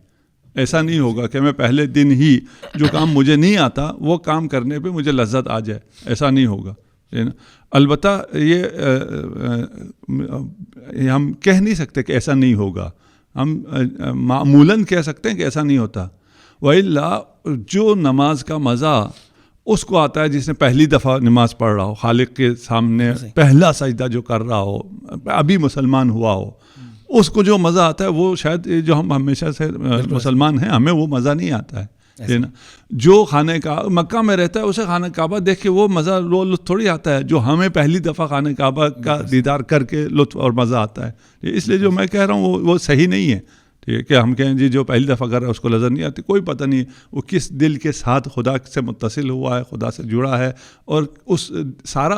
ایسا نہیں ہوگا کہ میں پہلے دن ہی جو کام مجھے نہیں آتا وہ کام کرنے پہ مجھے لذت آ جائے، ایسا نہیں ہوگا. البتہ یہ ہم کہہ نہیں سکتے کہ ایسا نہیں ہوگا، ہم معمولاً کہہ سکتے ہیں کہ ایسا نہیں ہوتا. وَإِلَّا جو نماز کا مزہ اس کو آتا ہے جس نے پہلی دفعہ نماز پڑھ رہا ہو، خالق کے سامنے پہلا سجدہ جو کر رہا ہو، ابھی مسلمان ہوا ہو، اس کو جو مزہ آتا ہے وہ شاید جو ہم ہمیشہ سے مسلمان ہیں ہمیں وہ مزہ نہیں آتا ہے. جو خانہ کعبہ مکہ میں رہتا ہے اسے خانہ کعبہ دیکھ کے وہ مزہ لطف تھوڑی آتا ہے جو ہمیں پہلی دفعہ خانہ کعبہ کا دیدار کر کے لطف اور مزہ آتا ہے. اس لیے جو میں کہہ رہا ہوں وہ صحیح نہیں ہے. ٹھیک ہے کہ ہم کہیں جی جو پہلی دفعہ کر رہا ہے اس کو لذت نہیں آتی، کوئی پتہ نہیں وہ کس دل کے ساتھ خدا سے متصل ہوا ہے، خدا سے جڑا ہے، اور اس سارا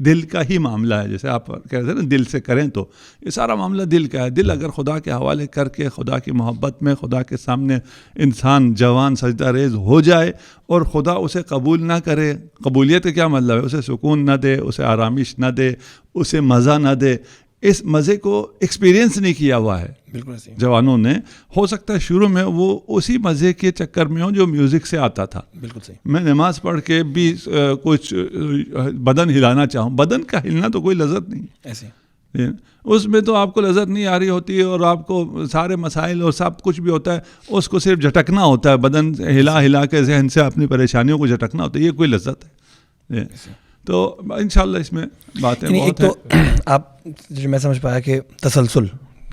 دل کا ہی معاملہ ہے. جیسے آپ کہہ رہے تھے نا دل سے کریں، تو یہ سارا معاملہ دل کا ہے. دل اگر خدا کے حوالے کر کے خدا کی محبت میں خدا کے سامنے انسان جوان سجدہ ریز ہو جائے اور خدا اسے قبول نہ کرے، قبولیت کا کیا مطلب ہے؟ اسے سکون نہ دے، اسے آرامش نہ دے، اسے مزہ نہ دے، اس مزے کو ایکسپیرینس نہیں کیا ہوا ہے جوانوں نے. ہو سکتا ہے شروع میں وہ اسی مزے کے چکر میں ہو جو میوزک سے آتا تھا. بالکل صحیح. میں نماز پڑھ کے بھی کچھ بدن ہلانا چاہوں، بدن کا ہلنا تو کوئی لذت نہیں ایسے، اس میں تو آپ کو لذت نہیں آ رہی ہوتی ہے، اور آپ کو سارے مسائل اور سب کچھ بھی ہوتا ہے، اس کو صرف جھٹکنا ہوتا ہے، بدن ہلا ہلا کے ذہن سے اپنی پریشانیوں کو جھٹکنا ہوتا ہے. یہ کوئی لذت ہے؟ تو انشاءاللہ اس میں باتیں بہت ہیں. تو آپ جو میں سمجھ پایا کہ تسلسل،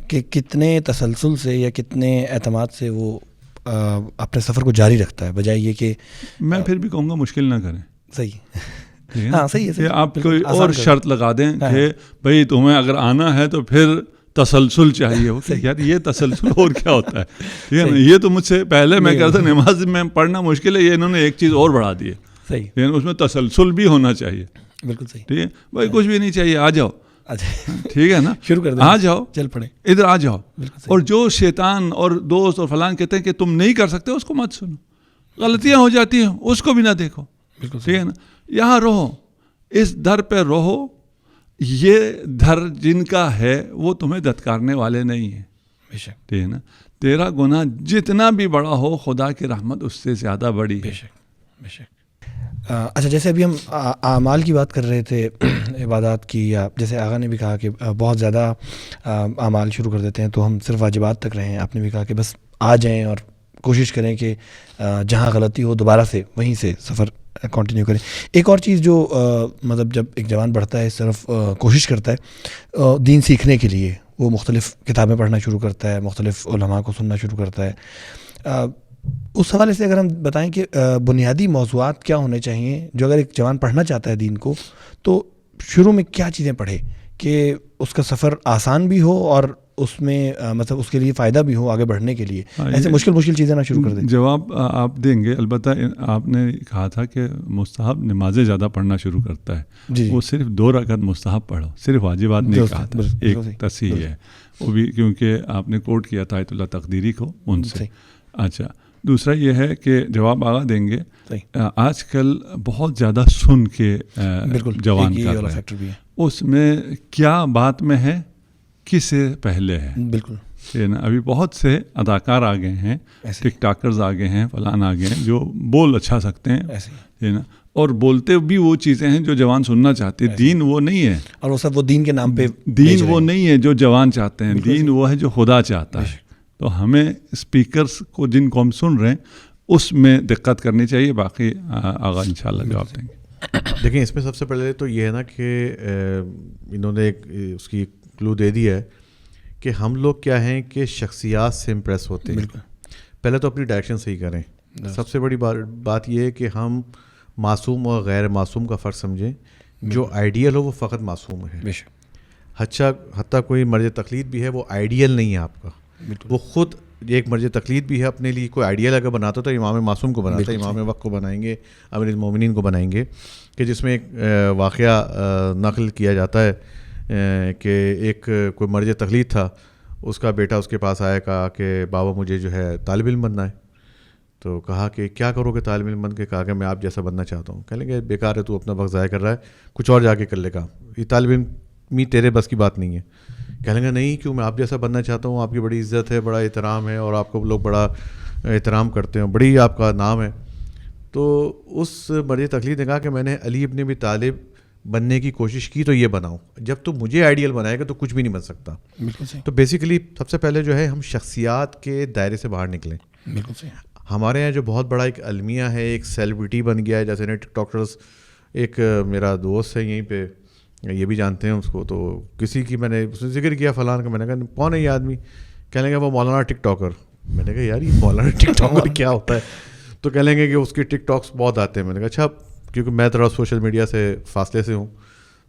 کہ کتنے تسلسل سے یا کتنے اعتماد سے وہ اپنے سفر کو جاری رکھتا ہے، بجائے یہ کہ میں پھر بھی کہوں گا مشکل نہ کریں. صحیح، ہاں صحیح ہے. آپ کوئی اور شرط لگا دیں کہ بھئی تمہیں اگر آنا ہے تو پھر تسلسل چاہیے. یار یہ تسلسل اور کیا ہوتا ہے؟ ٹھیک ہے نا، یہ تو مجھ سے پہلے میں کہتا نماز میں پڑھنا مشکل ہے، یہ انہوں نے ایک چیز اور بڑھا دی ہے. صحیح، اس میں تسلسل بھی ہونا چاہیے. بالکل صحیح. ٹھیک ہے بھائی، کچھ بھی نہیں چاہیے، آ جاؤ. ٹھیک ہے نا، شروع کر دیں، آ جاؤ، چل پڑے، ادھر آ جاؤ. اور جو شیطان اور دوست اور فلان کہتے ہیں کہ تم نہیں کر سکتے، اس کو مت سنو. غلطیاں ہو جاتی ہیں اس کو بھی نہ دیکھو. ٹھیک ہے نا، یہاں رہو، اس در پہ رہو. یہ در جن کا ہے وہ تمہیں دھتکارنے والے نہیں ہیں. بے شک. ٹھیک ہے نا، تیرا گناہ جتنا بھی بڑا ہو خدا کی رحمت اس سے زیادہ بڑی ہے. بے شک، بے شک. اچھا، جیسے ابھی ہم اعمال کی بات کر رہے تھے، عبادات کی، یا جیسے آغا نے بھی کہا کہ بہت زیادہ اعمال شروع کر دیتے ہیں تو ہم صرف واجبات تک رہیں. آپ نے بھی کہا کہ بس آ جائیں اور کوشش کریں کہ جہاں غلطی ہو دوبارہ سے وہیں سے سفر کنٹینیو کریں. ایک اور چیز جو مطلب جب ایک جوان بڑھتا ہے اس طرف کوشش کرتا ہے دین سیکھنے کے لیے، وہ مختلف کتابیں پڑھنا شروع کرتا ہے، مختلف علماء کو سننا شروع کرتا ہے. اس حوالے سے اگر ہم بتائیں کہ بنیادی موضوعات کیا ہونے چاہیے جو اگر ایک جوان پڑھنا چاہتا ہے دین کو، تو شروع میں کیا چیزیں پڑھے کہ اس کا سفر آسان بھی ہو اور اس میں مطلب اس کے لیے فائدہ بھی ہو آگے بڑھنے کے لیے؟ ایسے مشکل چیزیں نہ شروع کر دیں. جواب آپ دیں گے. البتہ آپ نے کہا تھا کہ مستحب نمازیں زیادہ پڑھنا شروع کرتا ہے. جی، وہ صرف 2 رکعت مستحب پڑھو، صرف واجبات نہیں کہا تھا. ایک تصحیح ہے وہ بھی، کیونکہ آپ نے کوٹ کیا تھا آیت اللہ تقدیری کو ان سے. اچھا، دوسرا یہ ہے کہ جواب آگا دیں گے. آج کل بہت زیادہ سن کے جوان کر رہے ہیں، اس میں کیا بات میں ہے، کس سے پہلے ہے. بالکل. ابھی بہت سے اداکار آ گئے ہیں، ٹک ٹاکرز آ گئے ہیں، فلان آ گئے ہیں جو بول اچھا سکتے ہیں نا، اور بولتے بھی وہ چیزیں ہیں جو جوان سننا چاہتے ہیں. دین وہ نہیں ہے، اور وہ سب وہ دین کے نام پہ دین وہ نہیں ہے جو جوان چاہتے ہیں. دین وہ ہے جو خدا چاہتا ہے. تو ہمیں اسپیکرز کو جن کو ہم سن رہے ہیں اس میں دقت کرنی چاہیے. باقی آغا انشاءاللہ جواب دیں گے. دیکھیں اس میں سب سے پہلے تو یہ ہے نا کہ انہوں نے ایک اس کی کلو دے دی ہے کہ ہم لوگ کیا ہیں کہ شخصیات سے امپریس ہوتے ہیں. پہلے تو اپنی ڈائریکشن صحیح کریں. سب سے بڑی بات یہ ہے کہ ہم معصوم اور غیر معصوم کا فرق سمجھیں. جو آئیڈیل ہو وہ فقط معصوم ہے. حتیٰ کوئی مرض تقلید بھی ہے وہ آئیڈیل نہیں ہے آپ کا. وہ خود ایک مرض تقلید بھی ہے اپنے لیے. کوئی آئیڈیل اگر بناتا تو امام معصوم کو بناتا ہے, امام وقت کو بنائیں گے, امیر المومنین کو بنائیں گے. کہ جس میں ایک واقعہ نقل کیا جاتا ہے کہ ایک کوئی مرض تقلید تھا, اس کا بیٹا اس کے پاس آیا, کہا کہ بابا مجھے جو ہے طالب علم بننا ہے. تو کہا کہ کیا کرو گے طالب علم بن کے؟ کہا کہ میں آپ جیسا بننا چاہتا ہوں. کہہ لیں گے بیکار ہے, تو اپنا وقت ضائع کر رہا ہے, کچھ اور جا کے کر لے کام, یہ طالب علم تیرے بس کی بات نہیں ہے. کہہ لیں گے نہیں کیوں, میں آپ جیسا بننا چاہتا ہوں, آپ کی بڑی عزت ہے, بڑا احترام ہے, اور آپ کو لوگ بڑا احترام کرتے ہیں, بڑی آپ کا نام ہے. تو اس مرض تقلید نے کہا کہ میں نے علی ابن ابی طالب بننے کی کوشش کی تو یہ بناؤں, جب تو مجھے آئیڈیل بنائے گا تو کچھ بھی نہیں بن سکتا. تو بیسیکلی سب سے پہلے جو ہے ہم شخصیات کے دائرے سے باہر نکلیں. بالکل صحیح. ہمارے یہاں جو بہت بڑا ایک المیہ ہے, ایک سیلیبریٹی بن گیا ہے, جیسے نا ٹک ٹاکرز. ایک میرا دوست ہے یہیں پہ, یہ بھی جانتے ہیں اس کو, تو کسی کی میں نے اس نے ذکر کیا فلان کا, میں نے کہا کون ہے یہ آدمی؟ کہہ لیں گے وہ مولانا ٹک ٹاکر. میں نے کہا یار یہ مولانا ٹک ٹاکر کیا ہوتا ہے؟ تو کہہ لیں گے کہ اس کی ٹک ٹاکس بہت آتے ہیں. میں نے کہا اچھا, کیونکہ میں تھوڑا سوشل میڈیا سے فاصلے سے ہوں,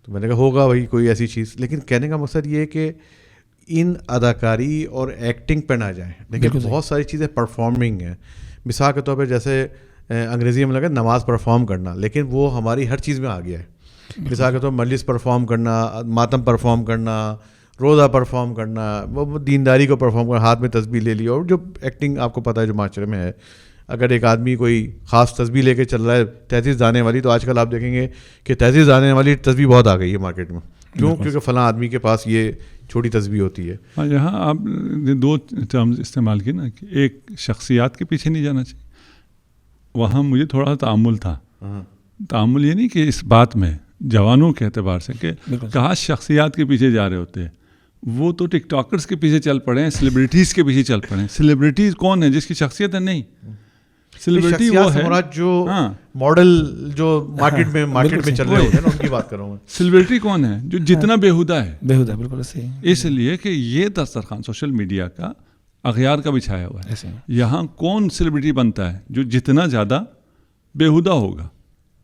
تو میں نے کہا ہوگا بھائی کوئی ایسی چیز. لیکن کہنے کا مقصد یہ ہے کہ ان اداکاری اور ایکٹنگ پہ نہ جائیں. لیکن بہت ساری چیزیں پرفارمنگ ہیں. مثال کے طور پہ جیسے انگریزی میں لگا نماز پرفارم کرنا, لیکن وہ ہماری ہر چیز میں آ گیا ہے. مثال کے طور پر مجلس پرفارم کرنا, ماتم پرفارم کرنا, روزہ پرفارم کرنا, وہ دینداری کو پرفارم کرنا, ہاتھ میں تسبیح لے لی. اور جو ایکٹنگ آپ کو پتہ ہے جو معاشرے میں ہے, اگر ایک آدمی کوئی خاص تسبیح لے کے چل رہا ہے 33 دانے والی, تو آج کل آپ دیکھیں گے کہ 33 دانے والی تسبیح بہت آ گئی ہے مارکیٹ میں. کیوں؟ کیونکہ فلاں آدمی کے پاس یہ چھوٹی تسبیح ہوتی ہے. ہاں, یہاں آپ نے دو ٹرمز استعمال کی نا, کہ ایک شخصیات کے پیچھے نہیں جانا چاہیے. وہاں مجھے تھوڑا تعامل تھا. تعامل یہ نہیں کہ اس بات میں جوانوں کے اعتبار سے کہ کہاں شخصیات کے پیچھے جا رہے ہوتے ہیں. وہ تو ٹک ٹاکرز کے پیچھے چل پڑے ہیں, سیلیبریٹیز کے پیچھے چل پڑے ہیں. سیلیبریٹیز کون ہے جس کی شخصیت ہے؟ نہیں, سیلیبریٹی وہ ہے جو ماڈل جو مارکیٹ میں چل رہے ہوتے ہیں نا, ان کی بات کر رہا ہوں میں. سیلیبریٹی کون ہے؟ جو جتنا بیہودہ ہے. بالکل صحیح. اس لیے کہ یہ دسترخوان سوشل میڈیا کا اغیار کا بچھایا ہوا ہے. یہاں کون سیلیبریٹی بنتا ہے؟ جو جتنا زیادہ بیہودہ ہوگا,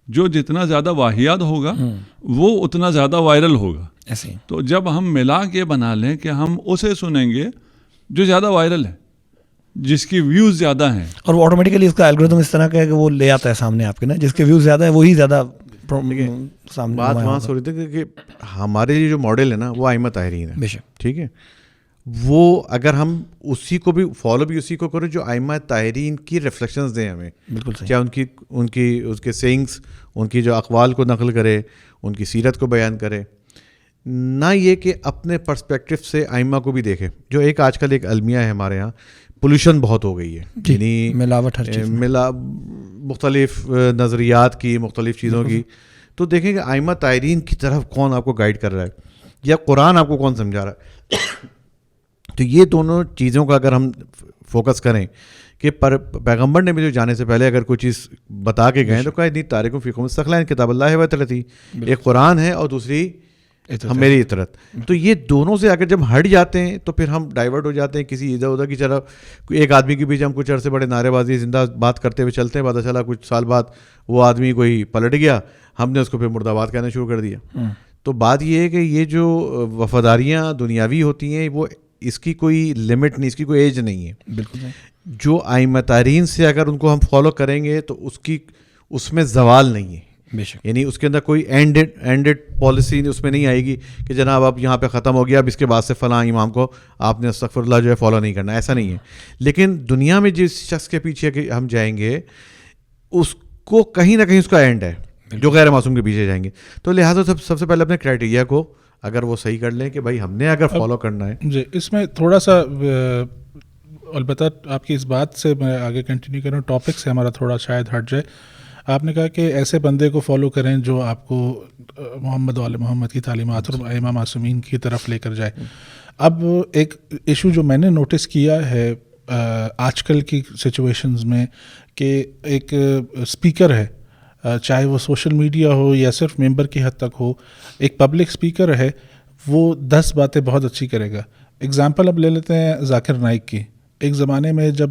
جو جتنا زیادہ واہیات ہوگا, وہ اتنا زیادہ وائرل ہوگا. تو جب ہم ملا کے بنا لیں کہ ہم اسے سنیں گے جو زیادہ وائرل ہے, جس کی ویوز زیادہ ہیں, اور وہ آٹومیٹیکلی اس کا الگورتھم اس طرح کا ہے کہ وہ لے آتا ہے سامنے آپ کے نا, جس کے ویوز زیادہ ہے وہی زیادہ سامنے. بات وہاں سے ہو رہی تھی کہ ہمارے لیے جو ماڈل ہے نا وہ ائمہ طاہرین ہے. ٹھیک ہے, وہ اگر ہم اسی کو بھی فالو بھی اسی کو کریں جو ائمہ طاہرین کی ریفلیکشنز دیں ہمیں. بالکل. کیا اس کے سینگس, ان کی جو اقوال کو نقل کرے, ان کی سیرت کو بیان کرے, نہ یہ کہ اپنے پرسپیکٹو سے ائمہ کو بھی دیکھے. جو ایک آج کل ایک المیہ ہے ہمارے یہاں, پولوشن بہت ہو گئی ہے, یعنی ملاوٹ ہر چیز, مختلف نظریات کی, مختلف چیزوں کی. تو دیکھیں کہ ائمہ طاہرین کی طرف کون آپ کو گائیڈ کر رہا ہے, یا قرآن آپ کو کون سمجھا رہا ہے. تو یہ دونوں چیزوں کا اگر ہم فوکس کریں کہ پیغمبر نے بھی جو جانے سے پہلے اگر کوئی چیز بتا کے گئے تو کہا اتنی تاریخ فیکم مستقلین کتاب اللہ و اطرتی, ایک قرآن ہے اور دوسری میری اطرت. تو یہ دونوں سے اگر جب ہٹ جاتے ہیں تو پھر ہم ڈائیورٹ ہو جاتے ہیں کسی ادھر ادھر کی. چلو ایک آدمی کے پیچھے ہم کچھ عرصے بڑے نعرے بازی زندہ بات کرتے ہوئے چلتے ہیں, پتہ چلا کچھ سال بعد وہ آدمی کوئی پلٹ گیا, ہم نے اس کو پھر مرد آباد کہنا شروع کر دیا. تو بات یہ ہے کہ یہ جو وفاداریاں دنیاوی ہوتی ہیں وہ اس کی کوئی لمٹ نہیں, اس کی کوئی ایج نہیں ہے. بالکل. جو ائمہ طاہرین سے اگر ان کو ہم فالو کریں گے تو اس میں زوال نہیں ہے. یعنی اس کے اندر کوئی اینڈڈ پالیسی اس میں نہیں آئے گی کہ جناب اب یہاں پہ ختم ہو گیا, اب اس کے بعد سے فلاں امام کو آپ نے استغفر اللہ جو ہے فالو نہیں کرنا, ایسا نہیں ہے. لیکن دنیا میں جس شخص کے پیچھے ہم جائیں گے اس کو کہیں نہ کہیں اس کا اینڈ ہے, جو غیر معصوم کے پیچھے جائیں گے. تو لہٰذا سب سے پہلے اپنے کرائٹیریا کو اگر وہ صحیح کر لیں کہ بھائی ہم نے اگر فالو کرنا ہے. جی, اس میں تھوڑا سا البتہ آپ کی اس بات سے میں آگے کنٹینیو کروں, ٹاپک سے ہمارا تھوڑا شاید ہٹ جائے. آپ نے کہا کہ ایسے بندے کو فالو کریں جو آپ کو محمد وال محمد کی تعلیمات اور ائمہ معصومین کی طرف لے کر جائے. اب ایک ایشو جو میں نے نوٹس کیا ہے آج کل کی سچویشنز میں کہ ایک اسپیکر ہے چاہے وہ سوشل میڈیا ہو یا صرف ممبر کی حد تک ہو. ایک پبلک اسپیکر ہے وہ 10 باتیں بہت اچھی کرے گا. اگزامپل اب لے لیتے ہیں ذاکر نائک کی. ایک زمانے میں جب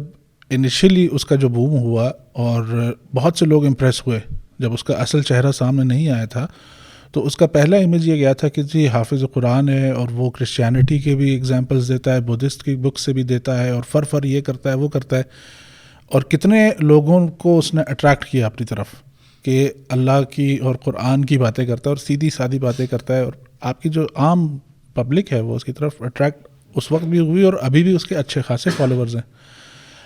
انیشلی اس کا جو بوم ہوا اور بہت سے لوگ امپریس ہوئے جب اس کا اصل چہرہ سامنے نہیں آیا تھا, تو اس کا پہلا امیج یہ گیا تھا کہ جی حافظ قرآن ہے اور وہ کرسچینٹی کے بھی اگزامپلس دیتا ہے, بدھسٹ کی بک سے بھی دیتا ہے, اور فر یہ کرتا ہے وہ کرتا ہے. اور کتنے لوگوں کو اس نے اٹریکٹ کیا اپنی طرف کہ اللہ کی اور قرآن کی باتیں کرتا ہے اور سیدھی سادھی باتیں کرتا ہے, اور آپ کی جو عام پبلک ہے وہ اس کی طرف اٹریکٹ اس وقت بھی ہوئی اور ابھی بھی اس کے اچھے خاصے فالوورز ہیں.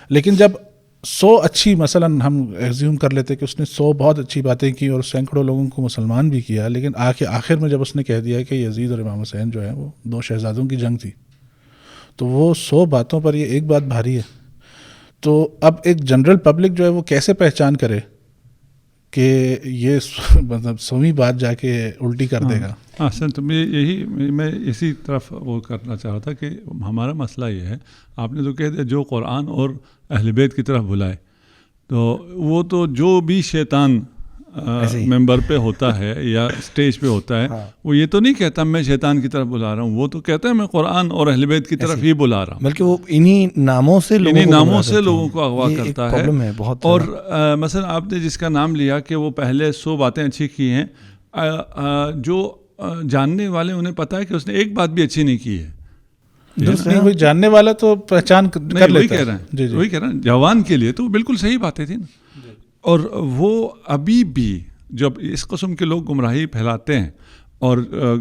لیکن جب 100 اچھی مثلا ہم ایزیوم کر لیتے کہ اس نے 100 بہت اچھی باتیں کی اور سینکڑوں لوگوں کو مسلمان بھی کیا, لیکن آخر میں جب اس نے کہہ دیا کہ یزید اور امام حسین جو ہے وہ 2 شہزادوں کی جنگ تھی, تو وہ 100 باتوں پر یہ ایک بات بھاری ہے. تو اب ایک جنرل پبلک جو ہے وہ کیسے پہچان کرے کہ یہ مطلب 100ویں بات جا کے الٹی کر دے گا. احسن. تو میں اسی طرف وہ کرنا چاہ رہا تھا کہ ہمارا مسئلہ یہ ہے, آپ نے تو کہہ دیا جو قرآن اور اہل بیت کی طرف بلائے, تو وہ تو جو بھی شیطان ممبر پہ ہوتا ہے یا اسٹیج پہ ہوتا ہے, وہ یہ تو نہیں کہتا میں شیطان کی طرف بلا رہا ہوں, وہ تو کہتا ہے میں قرآن اور اہل بیت کی طرف ہی بلا رہا ہوں, بلکہ وہ انہی ناموں سے لوگوں کو اغوا کرتا ہے. اور مثلا آپ نے جس کا نام لیا کہ وہ پہلے 100 باتیں اچھی کی ہیں, جو جاننے والے انہیں پتا ہے کہ اس نے ایک بات بھی اچھی نہیں کی ہے. نہیں, وہی جاننے والا تو پہچان کر لیتا ہے. وہی کہہ رہے ہیں جوان کے لیے تو بالکل صحیح باتیں تھیں نا. اور وہ ابھی بھی جب اس قسم کے لوگ گمراہی پھیلاتے ہیں اور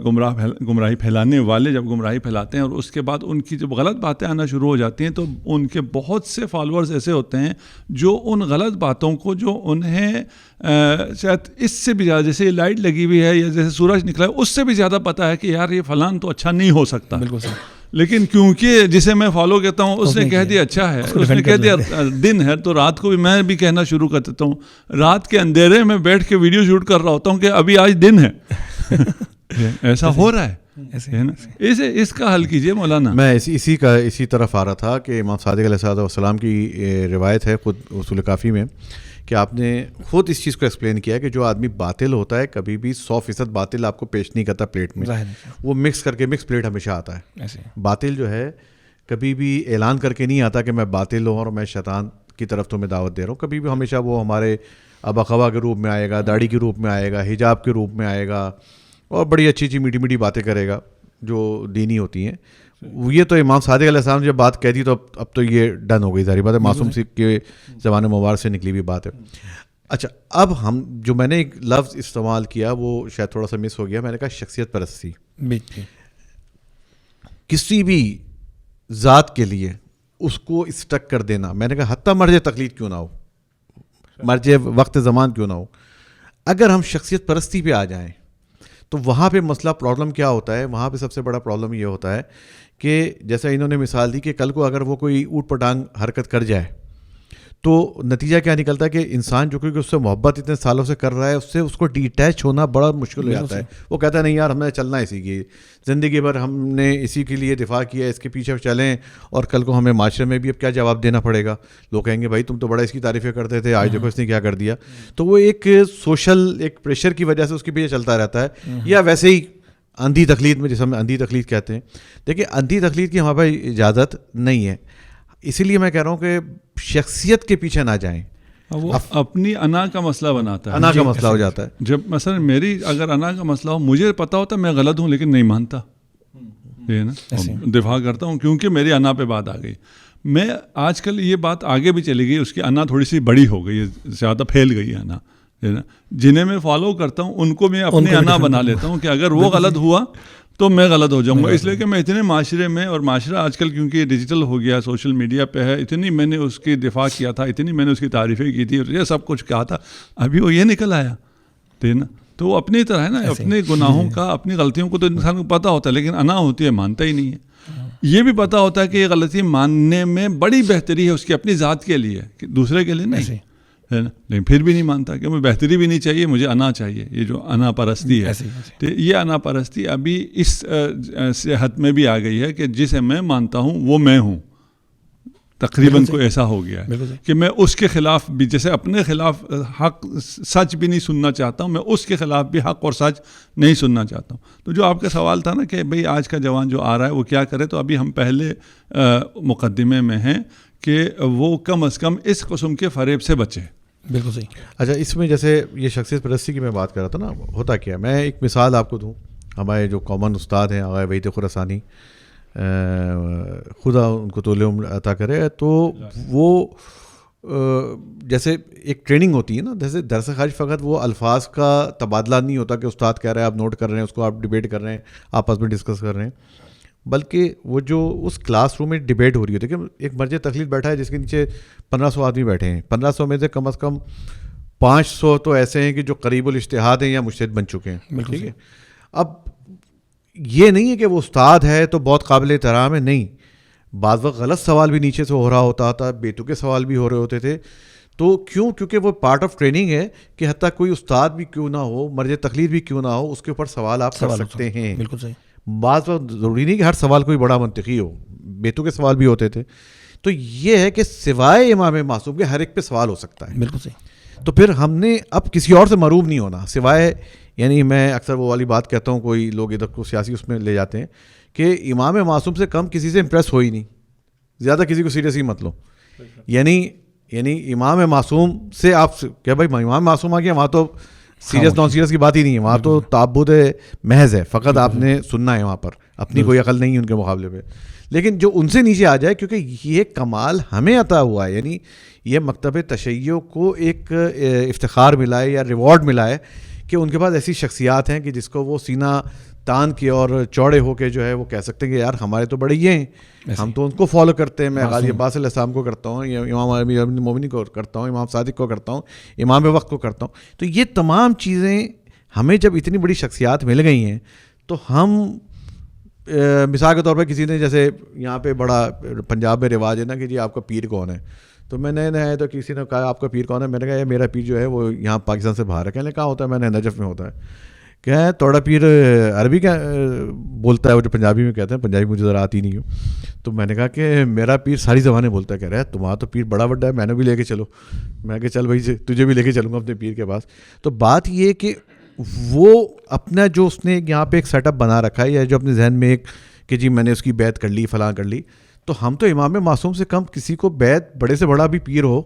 گمراہی پھیلانے والے جب گمراہی پھیلاتے ہیں اور اس کے بعد ان کی جب غلط باتیں آنا شروع ہو جاتی ہیں, تو ان کے بہت سے فالوورز ایسے ہوتے ہیں جو ان غلط باتوں کو, جو انہیں شاید اس سے بھی زیادہ, جیسے لائٹ لگی ہوئی ہے یا جیسے سورج نکلا ہے, اس سے بھی زیادہ پتہ ہے کہ یار یہ فلان تو اچھا نہیں ہو سکتا. بالکل صحیح. لیکن کیونکہ جسے میں فالو کرتا ہوں اس نے کہہ دیا اچھا ہے, اس نے کہہ دیا دن ہے, تو رات کو بھی میں بھی کہنا شروع کر دیتا ہوں. رات کے اندھیرے میں بیٹھ کے ویڈیو شوٹ کر رہا ہوتا ہوں کہ ابھی آج دن ہے. ایسا ہو رہا ہے. اس کا حل کیجئے مولانا. میں اسی طرف آ رہا تھا کہ امام صادق علیہ السلام کی روایت ہے خود اصول کافی میں کہ آپ نے خود اس چیز کو ایکسپلین کیا کہ جو آدمی باطل ہوتا ہے کبھی بھی 100% باطل آپ کو پیش نہیں کرتا پلیٹ میں, وہ مکس کر کے مکس پلیٹ ہمیشہ آتا ہے. باطل جو ہے کبھی بھی اعلان کر کے نہیں آتا کہ میں باطل ہوں اور میں شیطان کی طرف تمہیں دعوت دے رہا ہوں. کبھی بھی ہمیشہ وہ ہمارے ابا خوا کے روپ میں آئے گا, داڑھی کے روپ میں آئے گا, حجاب کے روپ میں آئے گا, اور بڑی اچھی میٹھی باتیں کرے گا جو دینی ہوتی ہیں. یہ تو امام صادق علیہ السلام نے جب بات کہہ دی تو اب تو یہ ڈن ہو گئی, ظاہر بات ہے, معصوم کے زمانے مبارک سے نکلی ہوئی بات ہے. اچھا, اب میں نے ایک لفظ استعمال کیا وہ شاید تھوڑا سا مس ہو گیا. میں نے کہا شخصیت پرستی. کسی بھی ذات کے لیے اس کو اسٹک کر دینا, میں نے کہا حتیٰ مرجع تقلید کیوں نہ ہو, مرجع وقت زمان کیوں نہ ہو, اگر ہم شخصیت پرستی پہ آ جائیں تو وہاں پہ مسئلہ پرابلم کیا ہوتا ہے. وہاں پہ سب سے بڑا پرابلم یہ ہوتا ہے کہ جیسا انہوں نے مثال دی کہ کل کو اگر وہ کوئی اوٹ پٹانگ حرکت کر جائے تو نتیجہ کیا نکلتا ہے کہ انسان جو کہ اس سے محبت اتنے سالوں سے کر رہا ہے, اس سے اس کو ڈیٹیچ ہونا بڑا مشکل ہو جاتا ہے. وہ کہتا ہے نہیں یار ہمیں چلنا اسی کی زندگی بھر, ہم نے اسی کے لیے دفاع کیا, اس کے پیچھے چلیں, اور کل کو ہمیں معاشرے میں بھی اب کیا جواب دینا پڑے گا. لوگ کہیں گے بھائی تم تو بڑا اس کی تعریفیں کرتے تھے, آج دیکھو اس نے کیا کر دیا. تو وہ ایک سوشل ایک پریشر کی وجہ سے اس کے پیچھے چلتا رہتا ہے. یا ویسے ہی اندھی تقلید میں, جسے ہم اندھی تقلید کہتے ہیں, دیکھیں اندھی تقلید کی ہمارے پاس اجازت نہیں ہے. اسی لیے میں کہہ رہا ہوں کہ شخصیت کے پیچھے نہ جائیں. وہ اپنی انا کا مسئلہ بناتا ہے, انا کا مسئلہ ہو جاتا ہے. جب مثلا میری اگر انا کا مسئلہ ہو, مجھے پتا ہوتا ہے میں غلط ہوں لیکن نہیں مانتا, یہ نا دفاع کرتا ہوں کیونکہ میری انا پہ بات آ گئی. میں آج کل یہ بات آگے بھی چلی گئی, اس کی انا تھوڑی سی بڑی ہو گئی, زیادہ پھیل گئی ہے انا. جنہیں میں فالو کرتا ہوں ان کو میں اپنی انا بنا لیتا ہوں کہ اگر وہ غلط ہوا تو میں غلط ہو جاؤں گا. اس لیے کہ میں اتنے معاشرے میں, اور معاشرہ آج کل کیونکہ ڈیجیٹل ہو گیا, سوشل میڈیا پہ ہے, اتنی میں نے اس کی دفاع کیا تھا, اتنی میں نے اس کی تعریفیں کی تھی, اور یہ سب کچھ کہا تھا, ابھی وہ یہ نکل آیا نا. تو وہ اپنی طرح ہے نا, اپنے گناہوں کا, اپنی غلطیوں کو تو انسان کو پتہ ہوتا ہے, لیکن انا ہوتی ہے مانتا ہی نہیں ہے. یہ بھی پتہ ہوتا ہے کہ یہ غلطی ماننے میں بڑی بہتری ہے اس کی اپنی ذات کے لیے, کہ دوسرے کے لیے نہیں ہے نا, لیکن پھر بھی نہیں مانتا کہ مجھے بہتری بھی نہیں چاہیے, مجھے انا چاہیے. یہ جو انا پرستی ہے, تو یہ انا پرستی ابھی اس صحت میں بھی آ گئی ہے کہ جسے میں مانتا ہوں وہ میں ہوں. تقریباً کوئی ایسا ہو گیا ہے کہ میں اس کے خلاف بھی، جیسے اپنے خلاف حق سچ بھی نہیں سننا چاہتا ہوں، میں اس کے خلاف بھی حق اور سچ نہیں سننا چاہتا ہوں. تو جو آپ کا سوال تھا نا کہ بھئی آج کا جوان جو آ رہا ہے وہ کیا کرے، تو ابھی ہم پہلے مقدمے میں ہیں کہ وہ کم از کم اس قسم کے فریب سے بچے. بالکل صحیح. اچھا، اس میں جیسے یہ شخصیت پرستی کی میں بات کر رہا تھا نا، ہوتا کیا، میں ایک مثال آپ کو دوں. ہمارے جو کامن استاد ہیں آغا وحید خراسانی، خدا ان کو طول عمر عطا کرے، تو وہ جیسے ایک ٹریننگ ہوتی ہے نا، جیسے درس خارج فقط وہ الفاظ کا تبادلہ نہیں ہوتا کہ استاد کہہ رہا ہے آپ نوٹ کر رہے ہیں، اس کو آپ ڈیبیٹ کر رہے ہیں، آپس میں ڈسکس کر رہے ہیں، بلکہ وہ جو اس کلاس روم میں ڈیبیٹ ہو رہی ہوتی ہے کہ ایک مرجع تقلید بیٹھا ہے جس کے نیچے 1500 آدمی بیٹھے ہیں، 1500 میں سے کم از کم 500 تو ایسے ہیں کہ جو قریب الاجتہاد ہیں یا مجتہد بن چکے ہیں. ٹھیک ہے، اب یہ نہیں ہے کہ وہ استاد ہے تو بہت قابل احترام ہے، نہیں، بعض وقت غلط سوال بھی نیچے سے ہو رہا ہوتا تھا، بیتوکے سوال بھی ہو رہے ہوتے تھے. تو کیونکہ وہ پارٹ آف ٹریننگ ہے کہ حتیٰ کوئی استاد بھی کیوں نہ ہو، مرجع تقلید بھی کیوں نہ ہو، اس کے اوپر سوال آپ کر سکتے ہیں. بالکل صحیح. بعض وقت ضروری نہیں کہ ہر سوال کوئی بڑا منطقی ہو، بیتوکے سوال بھی ہوتے تھے. تو یہ ہے کہ سوائے امام معصوم کے ہر ایک پہ سوال ہو سکتا ہے. بالکل صحیح. تو پھر ہم نے اب کسی اور سے محروم نہیں ہونا، سوائے، یعنی میں اکثر وہ والی بات کہتا ہوں، کوئی لوگ ادھر کو سیاسی اس میں لے جاتے ہیں کہ امام معصوم سے کم کسی سے امپریس ہو ہی نہیں، زیادہ کسی کو سیریس ہی مت لو. یعنی امام معصوم سے آپ کیا بھائی امام معصوم آ گیا، وہاں تو سیریس نان سیریس کی بات ہی نہیں ہے، وہاں تو تعبد محض ہے، فقط آپ نے سننا ہے، وہاں پر اپنی کوئی عقل نہیں ہے ان کے مقابلے پہ. لیکن جو ان سے نیچے آ جائے، کیونکہ یہ کمال ہمیں عطا ہوا ہے، یعنی یہ مکتب تشیع کو ایک افتخار ملا ہے یا ریوارڈ ملا ہے کہ ان کے پاس ایسی شخصیات ہیں کہ جس کو وہ سینہ تان کے اور چوڑے ہو کے جو ہے وہ کہہ سکتے ہیں کہ یار ہمارے تو بڑے یہ ہیں، ہم تو ان کو فالو کرتے ہیں. میں غازی عباس علیہ السلام کو کرتا ہوں، امام امیر المومنین کو کرتا ہوں، امام صادق کو کرتا ہوں، امام وقت کو کرتا ہوں. تو یہ تمام چیزیں ہمیں جب اتنی بڑی شخصیات مل گئی ہیں تو ہم مثال کے طور پر کسی نے جیسے یہاں پہ بڑا پنجاب میں رواج ہے نا کہ جی آپ کا پیر کون ہے، تو میں نئے آیا تو کسی نے کہا آپ کا پیر کون ہے، میں نے کہا میرا پیر جو ہے وہ یہاں پاکستان سے باہر ہے. کہنے کہاں ہوتا ہے، میں نے نجف میں ہوتا ہے. کیا ہے توڑا پیر عربی کا بولتا ہے، وہ جو پنجابی میں کہتے ہیں، پنجابی مجھے ذرا آتی نہیں ہو. تو میں نے کہا کہ میرا پیر ساری زبانیں بولتا ہے. کہہ رہا ہے تمہارا تو پیر بڑا بڑا ہے، میں نے بھی لے کے چلو. میں کہ چل بھائی تجھے بھی لے کے چلوں گا اپنے پیر کے پاس. تو بات یہ کہ وہ اپنا جو اس نے یہاں پہ ایک سیٹ اپ بنا رکھا ہے، یا جو اپنے ذہن میں ایک کہ جی میں نے اس کی بیعت کر لی، فلاں کر لی، تو ہم تو امام معصوم سے کم کسی کو بیعت، بڑے سے بڑا بھی پیر ہو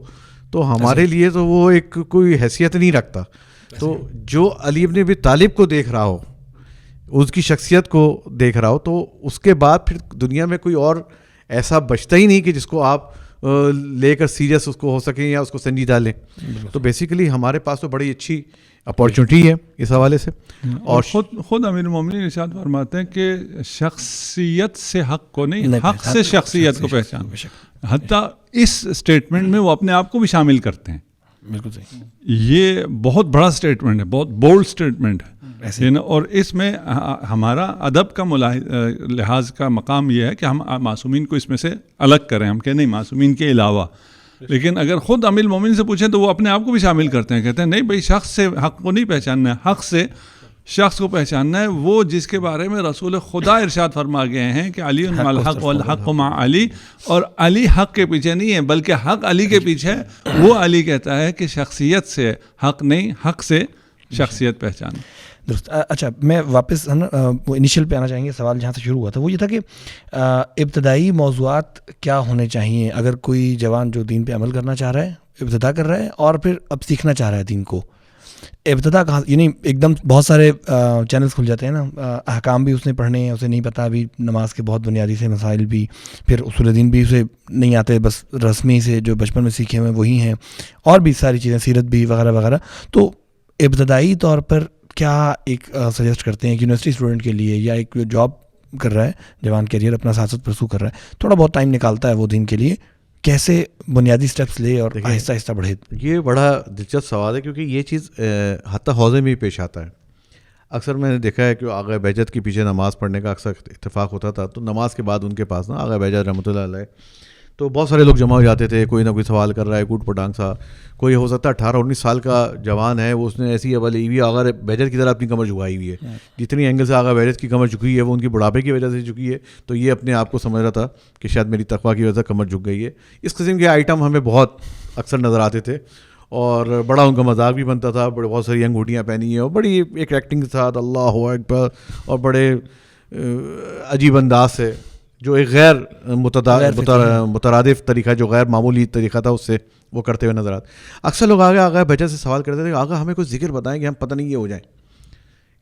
تو ہمارے لیے تو وہ ایک کوئی حیثیت نہیں رکھتا. تو جو علی ابن ابی طالب کو دیکھ رہا ہو، اس کی شخصیت کو دیکھ رہا ہو، تو اس کے بعد پھر دنیا میں کوئی اور ایسا بچتا ہی نہیں کہ جس کو آپ لے کر سیریس اس کو ہو سکیں یا اس کو سنجیدہ لیں. تو بیسیکلی ہمارے پاس تو بڑی اچھی اپارچونیٹی ہے اس حوالے سے. اور خود امیر المومنین ارشاد فرماتے ہیں کہ شخصیت سے حق کو نہیں، حق سے شخصیت کو پہچان. حتیٰ اس اسٹیٹمنٹ میں وہ اپنے آپ کو بھی شامل کرتے ہیں. بالکل صحیح. یہ بہت بڑا اسٹیٹمنٹ ہے، بہت بولڈ اسٹیٹمنٹ ہے. اور اس میں ہمارا ادب کا لحاظ کا مقام یہ ہے کہ ہم معصومین کو اس میں سے الگ کریں. ہم کہ نہیں معصومین کے علاوہ، لیکن اگر خود امیر المومنین سے پوچھیں تو وہ اپنے آپ کو بھی شامل کرتے ہیں. کہتے ہیں نہیں بھائی شخص سے حق کو نہیں پہچاننا ہے، حق سے شخص کو پہچاننا ہے، وہ جس کے بارے میں رسول خدا ارشاد فرما گئے ہیں کہ علی الحق والحق مع علی، اور علی حق کے پیچھے نہیں ہے بلکہ حق علی کے پیچھے ہے. وہ علی کہتا ہے کہ شخصیت سے حق نہیں، حق سے شخصیت پہچان. درست. اچھا میں واپس وہ انیشیل پہ آنا چاہیں گے. سوال جہاں سے شروع ہوا تھا وہ یہ تھا کہ ابتدائی موضوعات کیا ہونے چاہیے اگر کوئی جوان جو دین پہ عمل کرنا چاہ رہا ہے، ابتدا کر رہا ہے اور پھر اب سیکھنا چاہ رہا ہے دین کو. ابتدا کہاں، یعنی ایک دم بہت سارے چینلز کھل جاتے ہیں نا، احکام بھی اس نے پڑھنے ہیں، اسے نہیں پتہ ابھی نماز کے بہت بنیادی سے مسائل بھی، پھر اصول دین بھی اسے نہیں آتے، بس رسمی سے جو بچپن میں سیکھے ہوئے وہی ہیں، اور بھی ساری چیزیں، سیرت بھی وغیرہ وغیرہ. تو ابتدائی طور پر کیا ایک سجیسٹ کرتے ہیں کہ یونیورسٹی اسٹوڈنٹ کے لیے، یا ایک جاب کر رہا ہے جوان کیریئر اپنا سیاست پرسو کر رہا ہے، تھوڑا بہت ٹائم نکالتا ہے وہ دین کے لیے، کیسے بنیادی سٹیپس لے اور آہستہ آہستہ بڑھے؟ یہ بڑا دلچسپ سوال ہے کیونکہ یہ چیز حتی حوضے میں بھی پیش آتا ہے. اکثر میں نے دیکھا ہے کہ آغا بیجت کے پیچھے نماز پڑھنے کا اکثر اتفاق ہوتا تھا. تو نماز کے بعد ان کے پاس نا آغا بیجت رحمۃ اللہ علیہ تو بہت سارے لوگ جمع ہو جاتے تھے, کوئی نہ کوئی سوال کر رہا ہے کوٹ پٹانگ سا, کوئی ہو سکتا ہے 18-19 سال کا جوان ہے, وہ اس نے ایسی اول ایوی آغا بیجر کی طرح اپنی کمر جھکائی ہوئی ہے, جتنی اینگل سے آغا بیجر کی کمر جھکی ہے وہ ان کی بڑھاپے کی وجہ سے جھکی ہے, تو یہ اپنے آپ کو سمجھ رہا تھا کہ شاید میری تقویٰ کی وجہ سے کمر جھک گئی ہے. اس قسم کے آئٹم ہمیں بہت اکثر نظر آتے تھے اور بڑا ان کا مذاق بھی بنتا تھا. بڑے بہت ساری انگوٹیاں پہنی ہیں اور بڑی ایک ایکٹنگ کے ساتھ اللہ اکبر, اور بڑے عجیب انداز سے, جو ایک غیر مترادف طریقہ, جو غیر معمولی طریقہ تھا, اس سے وہ کرتے ہوئے نظر آتے. اکثر لوگ آگا بیجر سے سوال کرتے تھے, آگا ہمیں کوئی ذکر بتائیں کہ ہم پتہ نہیں یہ ہو جائیں.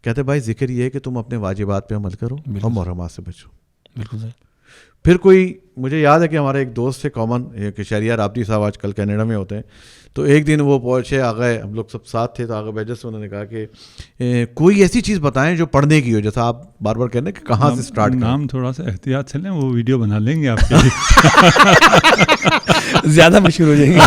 کہتے بھائی ذکر یہ ہے کہ تم اپنے واجبات پہ عمل کرو اور محرمات سے بچو. بالکل صحیح. پھر کوئی, مجھے یاد ہے کہ ہمارے ایک دوست سے کامن, ایک شہریار رابطی صاحب آج کل کینیڈا میں ہوتے ہیں, تو ایک دن وہ پہنچے آگے, ہم لوگ سب ساتھ تھے, تو آگے بیجر سے انہوں نے کہا کہ کوئی ایسی چیز بتائیں جو پڑھنے کی ہو, جیسا آپ بار بار کہہ رہے ہیں کہ کہاں سے اسٹارٹ کریں. نام تھوڑا سا احتیاط سے لیں, وہ ویڈیو بنا لیں گے آپ کے لیے, زیادہ مشہور ہو جائیں گے.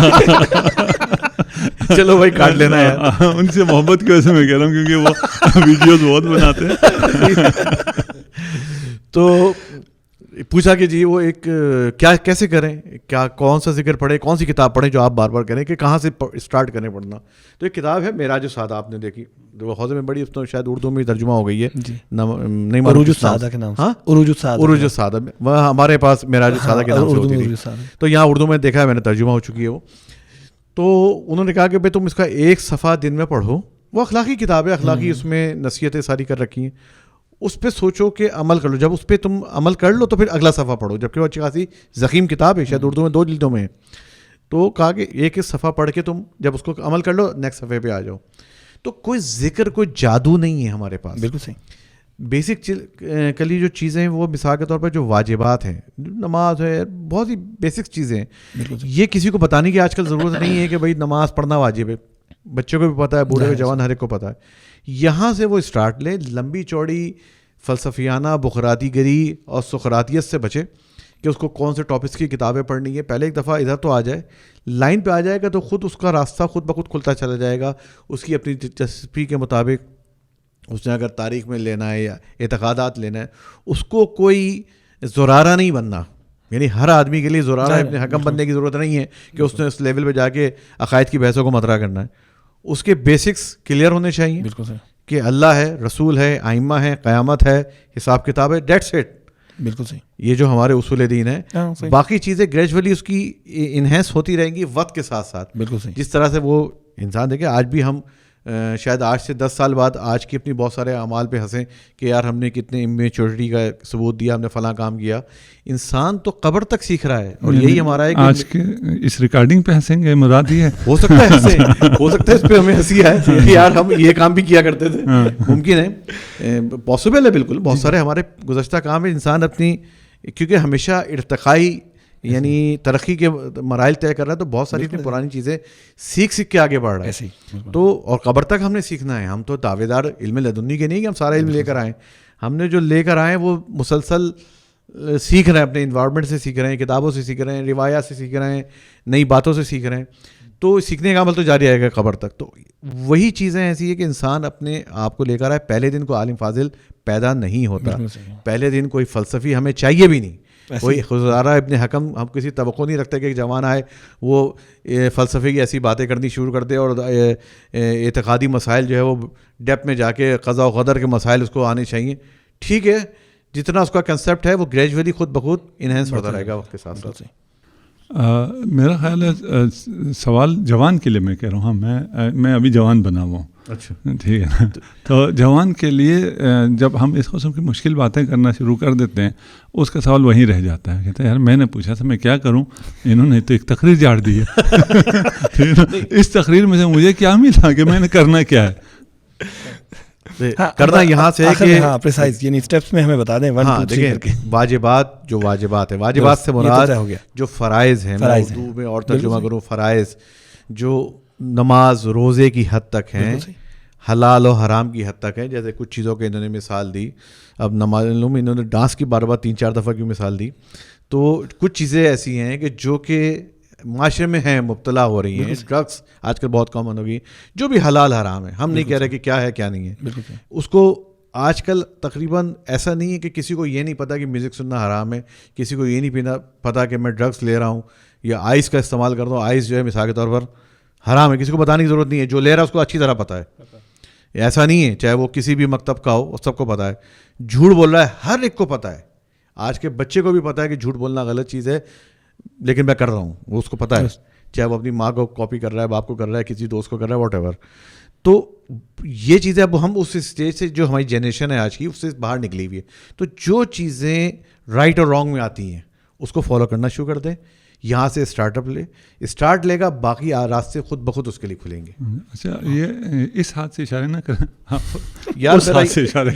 چلو بھائی کاٹ لینا ہے. ان سے محبت کی وجہ سے میں کہہ رہا ہوں, کیونکہ وہ ویڈیوز بہت بناتے ہیں. تو پوچھا کہ جی وہ ایک کیا کیسے کریں, کیا کون سا ذکر پڑھیں, کون سی کتاب پڑھیں جو آپ بار بار کریں, کہ کہاں سے اسٹارٹ کریں پڑھنا. تو ایک کتاب ہے معراج السعادہ, آپ نے دیکھی, جو حوضے میں بڑی, شاید اردو میں ترجمہ ہو گئی ہے, نہیں عروج السعادہ کے نام. ہاں, عروج السعادہ, وہ ہمارے پاس معراج السعادہ کے نام سے ہوتی تھی, تو یہاں اردو میں دیکھا ہے میں نے, ترجمہ ہو چکی ہے وہ. تو انہوں نے کہا کہ بھائی تم اس کا ایک صفحہ دن میں پڑھو, وہ اخلاقی کتاب ہے, اخلاقی اس میں نصیحتیں ساری کر رکھی ہیں, اس پہ سوچو کہ عمل کر لو, جب اس پہ تم عمل کر لو تو پھر اگلا صفحہ پڑھو, جبکہ وہ اچھی خاصی ضخیم کتاب ہے, شاید اردو میں 2 جلدوں میں ہے. تو کہا کہ ایک صفحہ پڑھ کے تم جب اس کو عمل کر لو نیکسٹ صفحے پہ آ جاؤ. تو کوئی ذکر, کوئی جادو نہیں ہے ہمارے پاس. بالکل صحیح. بیسک کلی جو چیزیں ہیں وہ مثال کے طور پر جو واجبات ہیں, نماز ہے, بہت ہی بیسک چیزیں ہیں, یہ کسی کو بتانے کی آج کل ضرورت نہیں ہے کہ بھائی نماز پڑھنا واجب ہے, بچوں کو بھی پتہ ہے, بوڑھے کو, جوان, ہر ایک کو پتہ ہے. یہاں سے وہ اسٹارٹ لے, لمبی چوڑی فلسفیانہ بخراتی گری اور سقراطیت سے بچے کہ اس کو کون سے ٹاپکس کی کتابیں پڑھنی ہے. پہلے ایک دفعہ ادھر تو آ جائے, لائن پہ آ جائے گا تو خود اس کا راستہ خود بخود کھلتا چلا جائے گا, اس کی اپنی دلچسپی کے مطابق. اس نے اگر تاریخ میں لینا ہے یا اعتقادات لینا ہے, اس کو کوئی زورارہ نہیں بننا, یعنی ہر آدمی کے لیے زورارہ اپنے حکم بننے کی ضرورت نہیں ہے کہ اس نے اس لیول پہ جا کے عقائد کی بحثوں کو مطرح کرنا ہے. اس کے بیسکس کلیئر ہونے چاہیے. بالکل صحیح. کہ اللہ ہے, رسول ہے, آئمہ ہے, قیامت ہے, حساب کتاب ہے, دیٹس اٹ. بالکل صحیح. یہ جو ہمارے اصول دین ہے, باقی چیزیں گریجولی اس کی انہینس ہوتی رہیں گی وقت کے ساتھ ساتھ. بالکل صحیح. جس طرح سے وہ انسان دیکھے, آج بھی ہم شاید آج سے 10 سال بعد آج کی اپنی بہت سارے اعمال پہ ہنسیں کہ یار ہم نے کتنے میچورٹی کا ثبوت دیا, ہم نے فلاں کام کیا. انسان تو قبر تک سیکھ رہا ہے, اور یہی ہمارا ہے کہ آج کے اس ریکارڈنگ پہ ہنسیں گے, مراد یہ ہے. ہو سکتا ہے ہنسیں, ہو سکتا ہے اس پہ ہمیں ہنسی آئے کہ یار ہم یہ کام بھی کیا کرتے تھے. ممکن ہے, پاسبل ہے بالکل. بہت سارے ہمارے گزشتہ کام ہے, انسان اپنی, کیونکہ ہمیشہ ارتقائی یعنی ترقی کے مراحل طے کر رہا ہے, تو بہت ساری اپنی پرانی چیزیں سیکھ کے آگے بڑھ رہا ہے. تو اور قبر تک ہم نے سیکھنا ہے. ہم تو دعوے دار علم لدنی کے نہیں کہ ہم سارا علم لے کر آئیں. ہم نے جو لے کر آئے وہ مسلسل سیکھ رہے ہیں, اپنے انوائرمنٹ سے سیکھ رہے ہیں, کتابوں سے سیکھ رہے ہیں, روایات سے سیکھ رہے ہیں, نئی باتوں سے سیکھ رہے ہیں. تو سیکھنے کا عمل تو جاری رہے گا قبر تک. تو وہی چیزیں ایسی ہے کہ انسان اپنے آپ کو لے کر آئے. پہلے دن کو عالم فاضل پیدا نہیں ہوتا, پہلے دن کوئی فلسفی ہمیں چاہیے بھی نہیں. کوئی خزارہ ابن حکم, ہم کسی توقع نہیں رکھتے کہ ایک جوان آئے وہ فلسفے کی ایسی باتیں کرنی شروع کر دے اور اعتقادی مسائل جو ہے وہ ڈیپ میں جا کے قضاء و قدر کے مسائل اس کو آنے چاہیے. ٹھیک ہے, جتنا اس کا کنسیپٹ ہے وہ گریجولی خود بخود انہینس ہوتا رہے گا وقت کے ساتھ ساتھ. میرا خیال ہے سوال جوان کے لیے میں کہہ رہا ہوں, میں ابھی جوان بنا ہوا ہوں. اچھا ٹھیک ہے, تو جوان کے لیے جب ہم اس قسم کی مشکل باتیں کرنا شروع کر دیتے ہیں, اس کا سوال وہیں رہ جاتا ہے. کہتے ہیں یار میں نے پوچھا تھا میں کیا کروں, انہوں نے تو ایک تقریر جاڑ دی ہے. اس تقریر میں سے مجھے کیا ملا کہ میں نے کرنا کیا ہے. کرنا یہاں سے کہ ہاں پریسائز, یعنی اسٹیپس میں ہمیں بتا دیں 1 2 3 کر کے. واجبات, جو واجبات ہیں, واجبات سے مراد جو فرائض ہیں, میں اردو میں اور ترجمہ کروں فرائض, جو نماز روزے کی حد تک ہیں, حلال و حرام کی حد تک ہیں. جیسے کچھ چیزوں کے انہوں نے مثال دی, اب نماز میں انہوں نے ڈانس کی بار 3-4 دفعہ کی مثال دی. تو کچھ چیزیں ایسی ہیں کہ جو کہ معاشرے میں ہیں, مبتلا ہو رہی ہیں. ڈرگس آج کل بہت کامن ہو گئی, جو بھی حلال حرام ہے, ہم نہیں کہہ رہے کہ کیا ہے کیا نہیں ہے, اس کو آج کل تقریباً ایسا نہیں ہے کہ کسی کو یہ نہیں پتا کہ میوزک سننا حرام ہے, کسی کو یہ نہیں پتا کہ میں ڈرگس لے رہا ہوں یا آئس کا استعمال کرتا ہوں, آئس جو ہے مثال کے طور پر حرام ہے, کسی کو بتانے کی ضرورت نہیں ہے, جو لے رہا ہے اس کو اچھی طرح پتہ ہے. ایسا نہیں ہے چاہے وہ کسی بھی مکتب کا ہو, سب کو پتہ ہے. جھوٹ بول رہا ہے ہر ایک کو پتہ ہے, آج کے بچے کو بھی پتہ ہے کہ جھوٹ بولنا غلط چیز ہے, لیکن میں کر رہا ہوں, وہ اس کو پتہ ہے, چاہے وہ اپنی ماں کو کاپی کر رہا ہے, باپ کو کر رہا ہے, کسی دوست کو کر رہا ہے, واٹ ایور. تو یہ چیزیں اب ہم اس اسٹیج سے, جو ہماری جنریشن ہے آج کی, اس سے باہر نکلی ہوئی ہے. تو جو چیزیں رائٹ اور رانگ میں آتی ہیں اس کو فالو کرنا شروع کر دیں. یہاں سے اسٹارٹ لے گا, باقی راستے خود بخود اس کے لیے کھلیں گے. اچھا, یہ اس ہاتھ سے اشارے نہ کریں یار,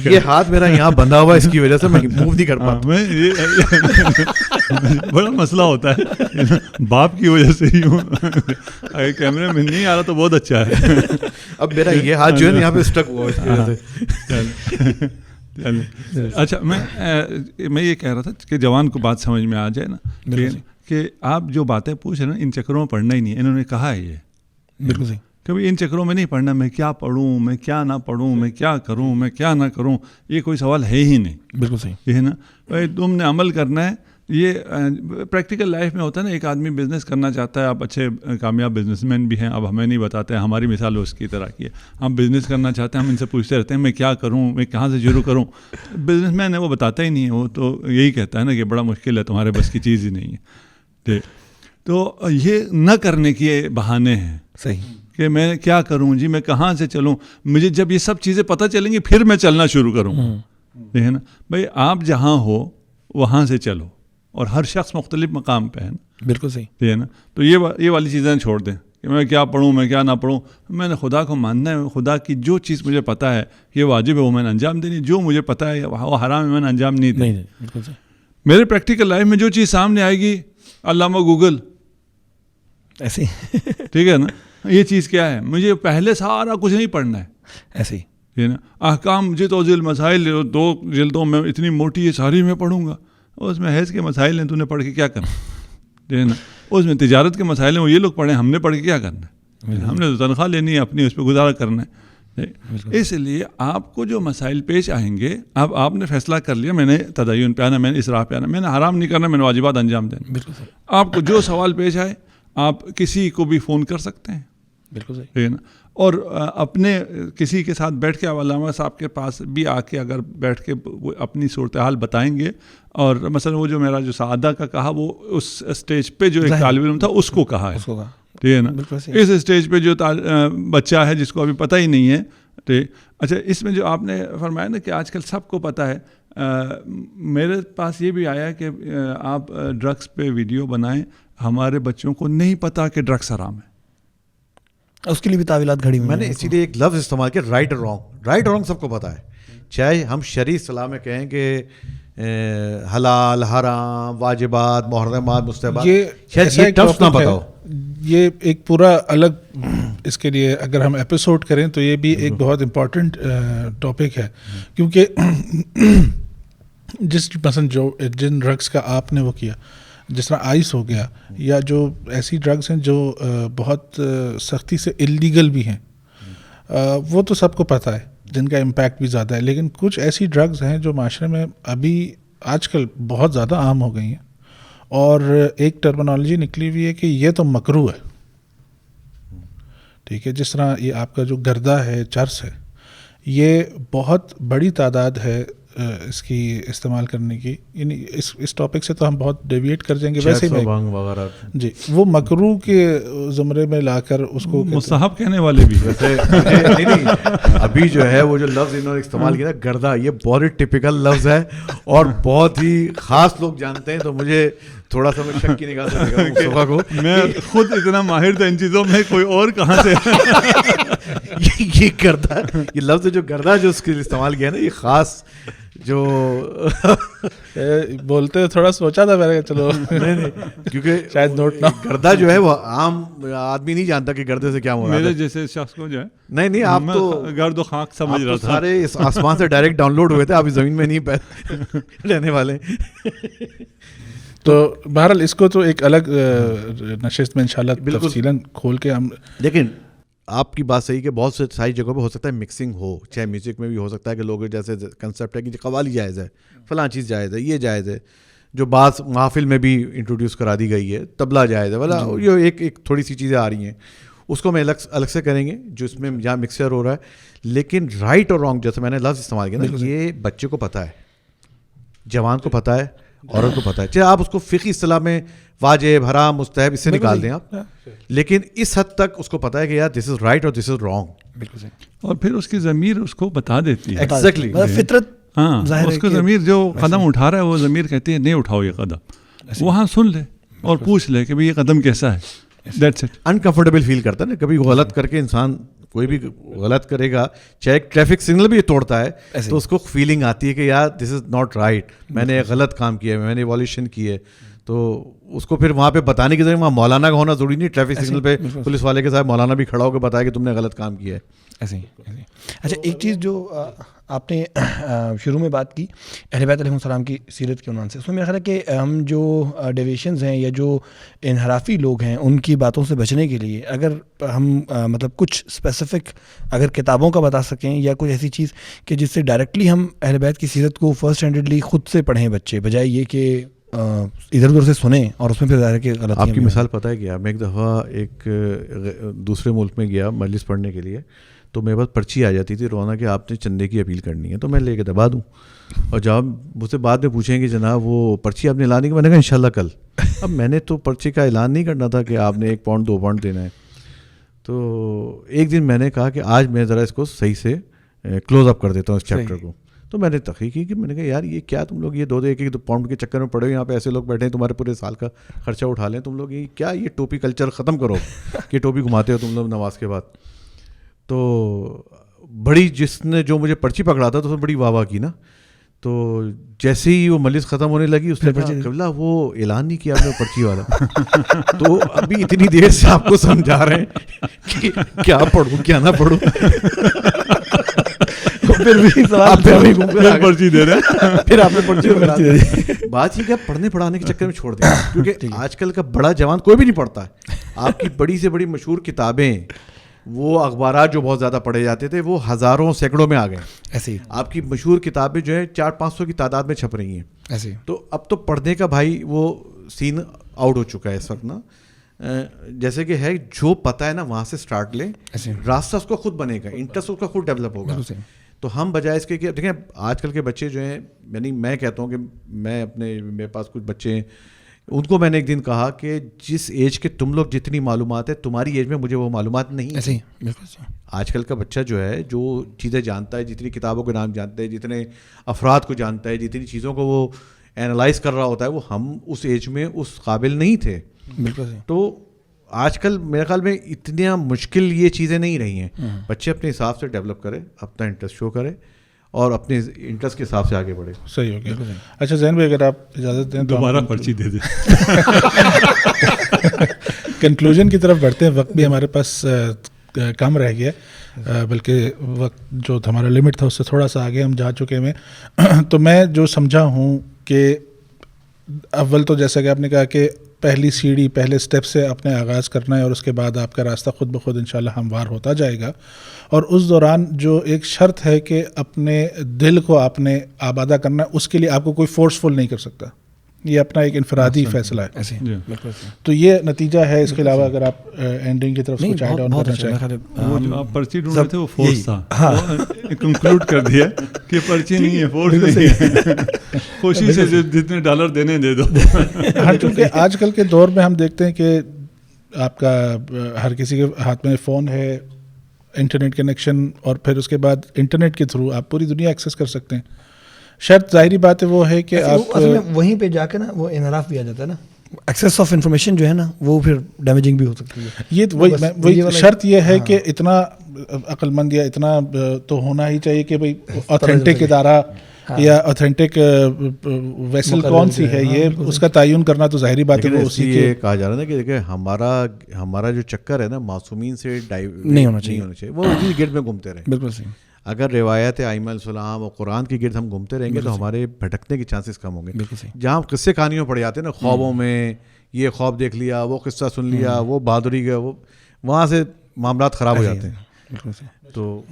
یہ ہاتھ میرا یہاں بندھا ہوا ہے, اس کی وجہ سے میں موو نہیں کر پاتا. میں بڑا مسئلہ ہوتا ہے باپ کی وجہ سے ہی ہوں, اگر کیمرے میں نہیں آ رہا تو بہت اچھا ہے. اب میرا یہ ہاتھ جو ہے نا یہاں پہ اسٹک ہوا ہے, اس کی وجہ سے. اچھا, میں یہ کہہ رہا تھا کہ جوان کو بات سمجھ میں آ جائے نا کہ آپ جو باتیں پوچھ رہے ہیں ان چکروں میں پڑھنا ہی نہیں ہے. انہوں نے کہا ہے یہ بالکل صحیح, کبھی ان چکروں میں نہیں پڑھنا, میں کیا پڑھوں, میں کیا نہ پڑھوں, میں کیا کروں, میں کیا نہ کروں, یہ کوئی سوال ہے ہی نہیں. بالکل صحیح, یہ ہے نا بھائی, تم نے عمل کرنا ہے. یہ پریکٹیکل لائف میں ہوتا ہے نا, ایک آدمی بزنس کرنا چاہتا ہے, آپ اچھے کامیاب بزنس مین بھی ہیں, اب ہمیں نہیں بتاتے ہیں, ہماری مثال اس کی طرح کی ہے. ہم بزنس کرنا چاہتے ہیں, ہم ان سے پوچھتے رہتے ہیں میں کیا کروں, میں کہاں سے شروع کروں. بزنس مین ہے وہ بتاتا ہی نہیں ہے, وہ تو یہی کہتا ہے نا کہ بڑا مشکل ہے, تمہارے بس کی چیز ہی نہیں ہے. تو یہ نہ کرنے کے بہانے ہیں. صحیح, کہ میں کیا کروں جی, میں کہاں سے چلوں, مجھے جب یہ سب چیزیں پتہ چلیں گی پھر میں چلنا شروع کروں. ہے نا بھائی, آپ جہاں ہو وہاں سے چلو, اور ہر شخص مختلف مقام پہ ہے نا. بالکل صحیح, ہے نا. تو یہ والی چیزیں چھوڑ دیں کہ میں کیا پڑھوں, میں کیا نہ پڑھوں. میں نے خدا کو ماننا ہے, خدا کی جو چیز مجھے پتہ ہے یہ واجب ہے وہ میں نے انجام دینی, جو مجھے پتہ ہے وہ حرام ہے میں نے انجام نہیں دینی. بالکل صحیح. میرے پریکٹیکل لائف میں جو چیز سامنے آئے گی, علامہ گوگل ایسے ٹھیک ہے نا, یہ چیز کیا ہے, مجھے پہلے سارا کچھ نہیں پڑھنا ہے. ایسے ہی نا, احکام جت و ذیل مسائل 2 جلدوں میں اتنی موٹی ہے, ساری میں پڑھوں گا. اس میں حیض کے مسائل ہیں, تو نے پڑھ کے کیا کرنا ہے نا. اس میں تجارت کے مسائل ہیں, وہ یہ لوگ پڑھیں, ہم نے پڑھ کے کیا کرنا ہے. ہم نے تو تنخواہ لینی ہے اپنی, اس پہ گزارا کرنا ہے. اس لیے آپ کو جو مسائل پیش آئیں گے, اب آپ نے فیصلہ کر لیا میں نے تدین پہ آنا, میں نے اسراف پہ آنا, میں نے حرام نہیں کرنا, میں نے واجبات انجام دینا. بالکل صحیح, آپ کو جو سوال پیش آئے آپ کسی کو بھی فون کر سکتے ہیں. بالکل صحیح, ہے نا. اور اپنے کسی کے ساتھ بیٹھ کے, علامہ صاحب کے پاس بھی آ کے اگر بیٹھ کے اپنی صورتحال بتائیں گے, اور مثلا وہ جو میرا جو سعادہ کا کہا, وہ اس اسٹیج پہ جو ایک طالب علم تھا اس کو کہا ہے, ٹھیک ہے نا. اس اسٹیج پہ جو بچہ ہے جس کو ابھی پتہ ہی نہیں ہے, ٹھیک. اچھا, اس میں جو آپ نے فرمایا نا کہ آج کل سب کو پتہ ہے, میرے پاس یہ بھی آیا کہ آپ ڈرگس پہ ویڈیو بنائیں, ہمارے بچوں کو نہیں پتہ کہ ڈرگس حرام ہے, اس کے لیے بھی تعویلات گھڑی ہوئی. میں نے اسی لیے ایک لفظ استعمال کیا, رائٹ اور رانگ. رائٹ اور رانگ سب کو پتہ ہے, چاہے ہم شرعی اصطلاح میں کہیں کہ حلال حرام واجبات محرمات مستحبات, یہ ٹرمز نہ بتاؤ. یہ ایک پورا الگ, اس کے لیے اگر ہم ایپیسوڈ کریں تو یہ بھی ایک بہت امپورٹنٹ ٹاپک ہے, کیونکہ جن ڈرگس کا آپ نے وہ کیا, جس طرح آئس ہو گیا, یا جو ایسی ڈرگس ہیں جو بہت سختی سے اللیگل بھی ہیں, وہ تو سب کو پتہ ہے, جن کا امپیکٹ بھی زیادہ ہے. لیکن کچھ ایسی ڈرگز ہیں جو معاشرے میں ابھی آج کل بہت زیادہ عام ہو گئی ہیں, اور ایک ٹرمینالوجی نکلی ہوئی ہے کہ یہ تو مکروہ ہے, ٹھیک ہے. جس طرح یہ آپ کا جو گردہ ہے, چرس ہے, یہ بہت بڑی تعداد ہے اس کی استعمال کرنے کی. یعنی اس ٹاپک سے تو ہم بہت ڈیویٹ کر جائیں گے. ویسے وغیرہ جی, وہ مکروہ کے زمرے میں لا کر اس کو مستحب کہنے والے بھی. ویسے نہیں, ابھی جو ہے وہ جو لفظ انہوں نے استعمال کیا نا گردہ, یہ بہت ہی ٹپیکل لفظ ہے اور بہت ہی خاص لوگ جانتے ہیں. تو مجھے تھوڑا سا میں شک کی نگاہ سے دیکھا مصطفیٰ کو, میں خود اتنا ماہر تھا ان چیزوں میں, کوئی اور کہاں سے یہ گردہ, یہ لفظ جو گردہ جو اس کے لیے استعمال کیا نا, یہ خاص جو بولتے تھوڑا سوچا تھا میں نے, چلو نہیں, کیونکہ شاید نوٹ نہ, گردہ جو ہے وہ عام آدمی نہیں جانتا کہ گردے سے کیا مراد ہے. میرے جیسے شخص کو جو ہے نہیں, آپ تو گرد و خاک سمجھ رہا تھا. سارے اس آسمان سے ڈائریکٹ ڈاؤن لوڈ ہوئے تھے, آپ زمین میں نہیں رہنے والے. تو بہرحال اس کو تو ایک الگ نشست میں انشاءاللہ تفصیلاً کھول کے ہم. لیکن آپ کی بات صحیح کہ بہت سے ساری جگہوں پہ ہو سکتا ہے مکسنگ ہو, چاہے میوزک میں بھی ہو سکتا ہے کہ لوگ جیسے کنسیپٹ ہے کہ قوالی جائز ہے, فلاں چیز جائز ہے, یہ جائز ہے, جو بعض محافل میں بھی انٹروڈیوس کرا دی گئی ہے, طبلہ جائز ہے, والا یہ ایک تھوڑی سی چیزیں آ رہی ہیں, اس کو میں الگ سے کریں گے جو اس میں جہاں مکسچر ہو رہا ہے. لیکن رائٹ اور رانگ جیسے میں نے لفظ استعمال کیا نا, یہ بچے کو پتہ ہے, جوان کو پتہ ہے, عورت کو پتہ ہے, چاہے آپ اس کو فقہی اصطلاح میں واجب حرام مستحب اس سے نکال دیں آپ, لیکن اس حد تک اس کو پتہ ہے کہ یار دس از رائٹ اور دس از رانگ. بالکل صحیح. اور پھر اس کی ضمیر اس کو بتا دیتی ہے. ایگزیکٹلی فطرت. ہاں, اس کو ضمیر جو قدم اٹھا رہا ہے وہ ضمیر کہتی ہے نہیں اٹھاؤ یہ قدم, وہاں سن لے اور پوچھ لے کہ بھئی یہ قدم کیسا ہے. That's it. انکمفرٹیبل فیل کرتا ہے نا, کبھی غلط کر کے انسان کوئی بھی غلط کرے گا, چاہے ٹریفک سگنل بھی توڑتا ہے تو اس کو فیلنگ آتی ہے کہ یار دس از ناٹ رائٹ, میں نے غلط کام کیا ہے, میں نے ایوالوشن کی ہے. تو اس کو پھر وہاں پہ بتانے کی ضرورت, وہاں مولانا کا ہونا ضروری نہیں, ٹریفک سگنل پہ پولیس والے کے ساتھ مولانا بھی کھڑا ہو کے بتایا کہ تم نے غلط کام کیا ہے. ایسے ہی. اچھا, ایک چیز جو آپ نے شروع میں بات کی اہل بیت علیہ السلام کی سیرت کے عنوان سے, اس میں میرا خیال ہے کہ ہم جو ڈیویشنز ہیں یا جو انحرافی لوگ ہیں ان کی باتوں سے بچنے کے لیے اگر ہم مطلب کچھ اسپیسیفک اگر کتابوں کا بتا سکیں یا کوئی ایسی چیز کہ جس سے ڈائریکٹلی ہم اہل بیت کی سیرت کو فرسٹ ہینڈڈلی خود سے پڑھیں بچے, بجائے یہ کہ ادھر ادھر سے سنیں اور اس میں پھر ظاہر ہے کہ غلط. آپ کی مثال پتہ ہے کیا, میں ایک دفعہ ایک دوسرے ملک میں گیا مجلس پڑھنے کے لیے, تو میرے پاس پرچی آ جاتی تھی رونا کہ آپ نے چندے کی اپیل کرنی ہے, تو میں لے کے دبا دوں, اور جب مجھ سے بعد میں پوچھیں کہ جناب وہ پرچی آپ نے اعلان نہیں کی, میں نے کہا انشاءاللہ کل. اب میں نے تو پرچی کا اعلان نہیں کرنا تھا کہ آپ نے 1 پاؤنڈ 2 پاؤنڈ دینا ہے. تو ایک دن میں نے کہا کہ آج میں ذرا اس کو صحیح سے کلوز اپ کر دیتا ہوں اس چیپٹر کو. تو میں نے تحقیق کی کہ میں نے کہا یار یہ کیا تم لوگ یہ 2 پاؤنڈ کے چکر میں پڑے ہو, یہاں پہ ایسے لوگ بیٹھے ہیں تمہارے پورے سال کا خرچہ اٹھا لیں تم لوگ, یہ کیا یہ ٹوپی کلچر ختم کرو کہ ٹوپی گھماتے ہو تم لوگ نماز کے بعد. تو بڑی جس نے جو مجھے پرچی پکڑا تھا تو اس نے بڑی واہ واہ کی نا. تو جیسے ہی وہ مجلس ختم ہونے لگی اس نے کہا قبلہ وہ اعلان نہیں کیا آپ نے پرچی والا. تو ابھی اتنی دیر سے آپ کو سمجھا رہے ہیں کہ کیا پڑھوں کیا نہ پڑھوں, پھر بھی پرچی دے رہے ہیں, پھر آپ نے پرچی دے دی. بات یہ کہ پڑھنے پڑھانے کے چکر میں چھوڑ دیں, کیونکہ آج کل کا بڑا جوان کوئی بھی نہیں پڑھتا ہے. آپ کی بڑی سے بڑی مشہور کتابیں, وہ اخبارات جو بہت زیادہ پڑھے جاتے تھے وہ ہزاروں سینکڑوں میں آ گئے. ایسے ہی آپ کی مشہور کتابیں جو ہیں 400-500 کی تعداد میں چھپ رہی ہیں. ایسے ہی. تو اب تو پڑھنے کا بھائی وہ سین آؤٹ ہو چکا ہے اس وقت نا. جیسے کہ ہے جو پتہ ہے نا وہاں سے سٹارٹ لیں, راستہ اس کو خود بنے گا, انٹرسٹ اس کا خود ڈیولپ ہوگا. تو ہم بجائے اس کے کہ دیکھیں آج کل کے بچے جو ہیں, یعنی میں کہتا ہوں کہ میرے پاس کچھ بچے ہیں, ان کو میں نے ایک دن کہا کہ جس ایج کے تم لوگ جتنی معلومات ہے تمہاری ایج میں مجھے وہ معلومات نہیں ہے. آج کل کا بچہ جو ہے جو چیزیں جانتا ہے, جتنی کتابوں کے نام جانتا ہے, جتنے افراد کو جانتا ہے, جتنی چیزوں کو وہ اینالائز کر رہا ہوتا ہے, وہ ہم اس ایج میں اس قابل نہیں تھے. بالکل. تو آج کل میرے خیال میں اتنا مشکل یہ چیزیں نہیں رہی ہیں. بچے اپنے حساب سے ڈیولپ کرے, اپنا انٹرسٹ شو کرے اور اپنے انٹرسٹ کے حساب سے آگے بڑھے. صحیح ہو گیا. اچھا زین بھائی اگر آپ اجازت دیں دوبارہ پرچی دے دیں. کنکلوژن کی طرف بڑھتے ہیں, وقت بھی ہمارے پاس کم رہ گیا, بلکہ وقت جو ہمارا لمٹ تھا اس سے تھوڑا سا آگے ہم جا چکے ہیں. تو میں جو سمجھا ہوں کہ اول تو جیسا کہ آپ نے کہا کہ پہلی سیڑھی پہلے سٹیپ سے اپنے آغاز کرنا ہے اور اس کے بعد آپ کا راستہ خود بخود انشاءاللہ ہموار ہوتا جائے گا. اور اس دوران جو ایک شرط ہے کہ اپنے دل کو آپ نے آبادہ کرنا ہے, اس کے لیے آپ کو کوئی فورسفل نہیں کر سکتا, یہ اپنا ایک انفرادی فیصلہ ہے. تو یہ نتیجہ ہے. اس کے علاوہ اگر آپ اینڈنگ کی طرف کچھ ایڈ آن کرنا چاہیں. وہ جو آپ پرچی ڈھونڈ رہے تھے وہ فورس تھا, کنکلوڈ کر دیا کہ پرچی نہیں ہے, فورس نہیں ہے, خوشی سے جتنے ڈالر دینے دے دو. ہاں, کیونکہ آج کل کے دور میں ہم دیکھتے ہیں کہ آپ کا ہر کسی کے ہاتھ میں فون ہے, انٹرنیٹ کنیکشن, اور پھر اس کے بعد انٹرنیٹ کے تھرو آپ پوری دنیا ایکسیس کر سکتے ہیں. شرط ظاہری بات ہے وہ ہے کہ آپ وہیں پہ جا کے نا وہ انحراف بھی آ جاتا ہے نا, ایکسیس آف انفارمیشن جو ہے نا وہ پھر ڈیمیجنگ بھی ہو سکتی ہے. یہ وہی شرط یہ ہے کہ اتنا عقل مند یا اتنا تو ہونا ہی چاہیے کہ بھائی اوتھینٹک ادارہ یا اوتھینٹک ویسل کون سی ہے, یہ اس کا تعین کرنا تو ظاہری بات ہے. وہ اسی کے کہا جا رہا ہے کہ دیکھیں ہمارا جو چکر ہے نا معصومین سے نہیں ہونا چاہیے, وہ اسی گرد میں گھومتے رہیں. بالکل صحیح. اگر روایت ائمہ السلام اور قرآن کی گرد ہم گھومتے رہیں گے تو ہمارے بھٹکنے کے چانسز کم ہوں گے. جہاں ہم قصے کہانیوں پڑھ جاتے ہیں نا, خوابوں میں یہ خواب دیکھ لیا, وہ قصہ سن لیا, وہ بہادری کا, وہ وہاں سے معاملات خراب ہو جاتے ہیں. تو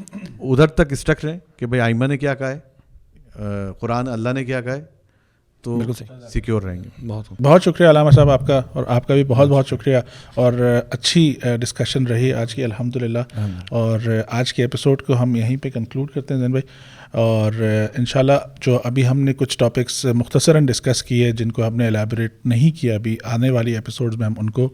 ادھر تک اسٹک رہیں کہ بھائی آئمہ نے کیا کہا ہے, قرآن اللہ نے کیا کہا ہے, تو سیکیور رہیں گے. بہت شکریہ علامہ صاحب آپ کا, اور آپ کا بھی بہت بہت شکریہ, اور اچھی ڈسکشن رہی آج کی الحمدللہ. اور آج کے ایپیسوڈ کو ہم یہیں پہ کنکلوڈ کرتے ہیں زین بھائی, اور انشاءاللہ جو ابھی ہم نے کچھ ٹاپکس مختصراً ڈسکس کیے جن کو ہم نے الیبوریٹ نہیں کیا, ابھی آنے والی ایپیسوڈز میں ہم ان کو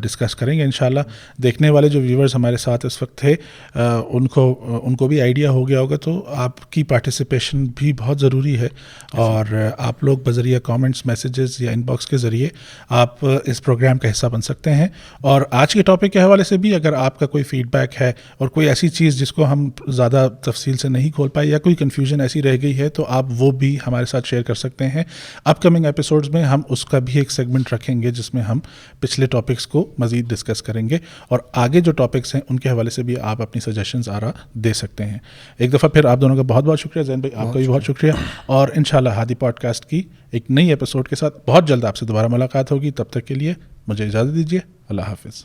ڈسکس کریں گے انشاءاللہ. دیکھنے والے جو ویورز ہمارے ساتھ اس وقت تھے ان کو بھی آئیڈیا ہو گیا ہوگا, تو آپ کی پارٹیسپیشن بھی بہت ضروری ہے, اور آپ لوگ بذریعہ کامنٹس, میسیجز یا ان باکس کے ذریعے آپ اس پروگرام کا حصہ بن سکتے ہیں. اور آج کے ٹاپک کے حوالے سے بھی اگر آپ کا کوئی فیڈ بیک ہے اور کوئی ایسی چیز جس کو ہم زیادہ تفصیل سے نہیں کھول پائے یا کوئی کنفیوژن ایسی رہ گئی ہے, تو آپ وہ بھی ہمارے ساتھ شیئر کر سکتے ہیں. اپ کمنگ ایپیسوڈز میں ہم اس کا بھی ایک سیگمنٹ رکھیں گے جس میں ہم پچھلے ٹاپکس کو مزید ڈسکس کریں گے, اور آگے جو ٹاپکس ہیں ان کے حوالے سے بھی آپ اپنی سجیشنز دے سکتے ہیں. ایک دفعہ پھر آپ دونوں کا بہت بہت شکریہ. زین بھائی آپ کا بھی بہت شکریہ, اور انشاءاللہ ہادی پوڈ کاسٹ کی ایک نئی ایپیسوڈ کے ساتھ بہت جلد آپ سے دوبارہ ملاقات ہوگی. تب تک کے لیے مجھے اجازت دیجیے. اللہ حافظ.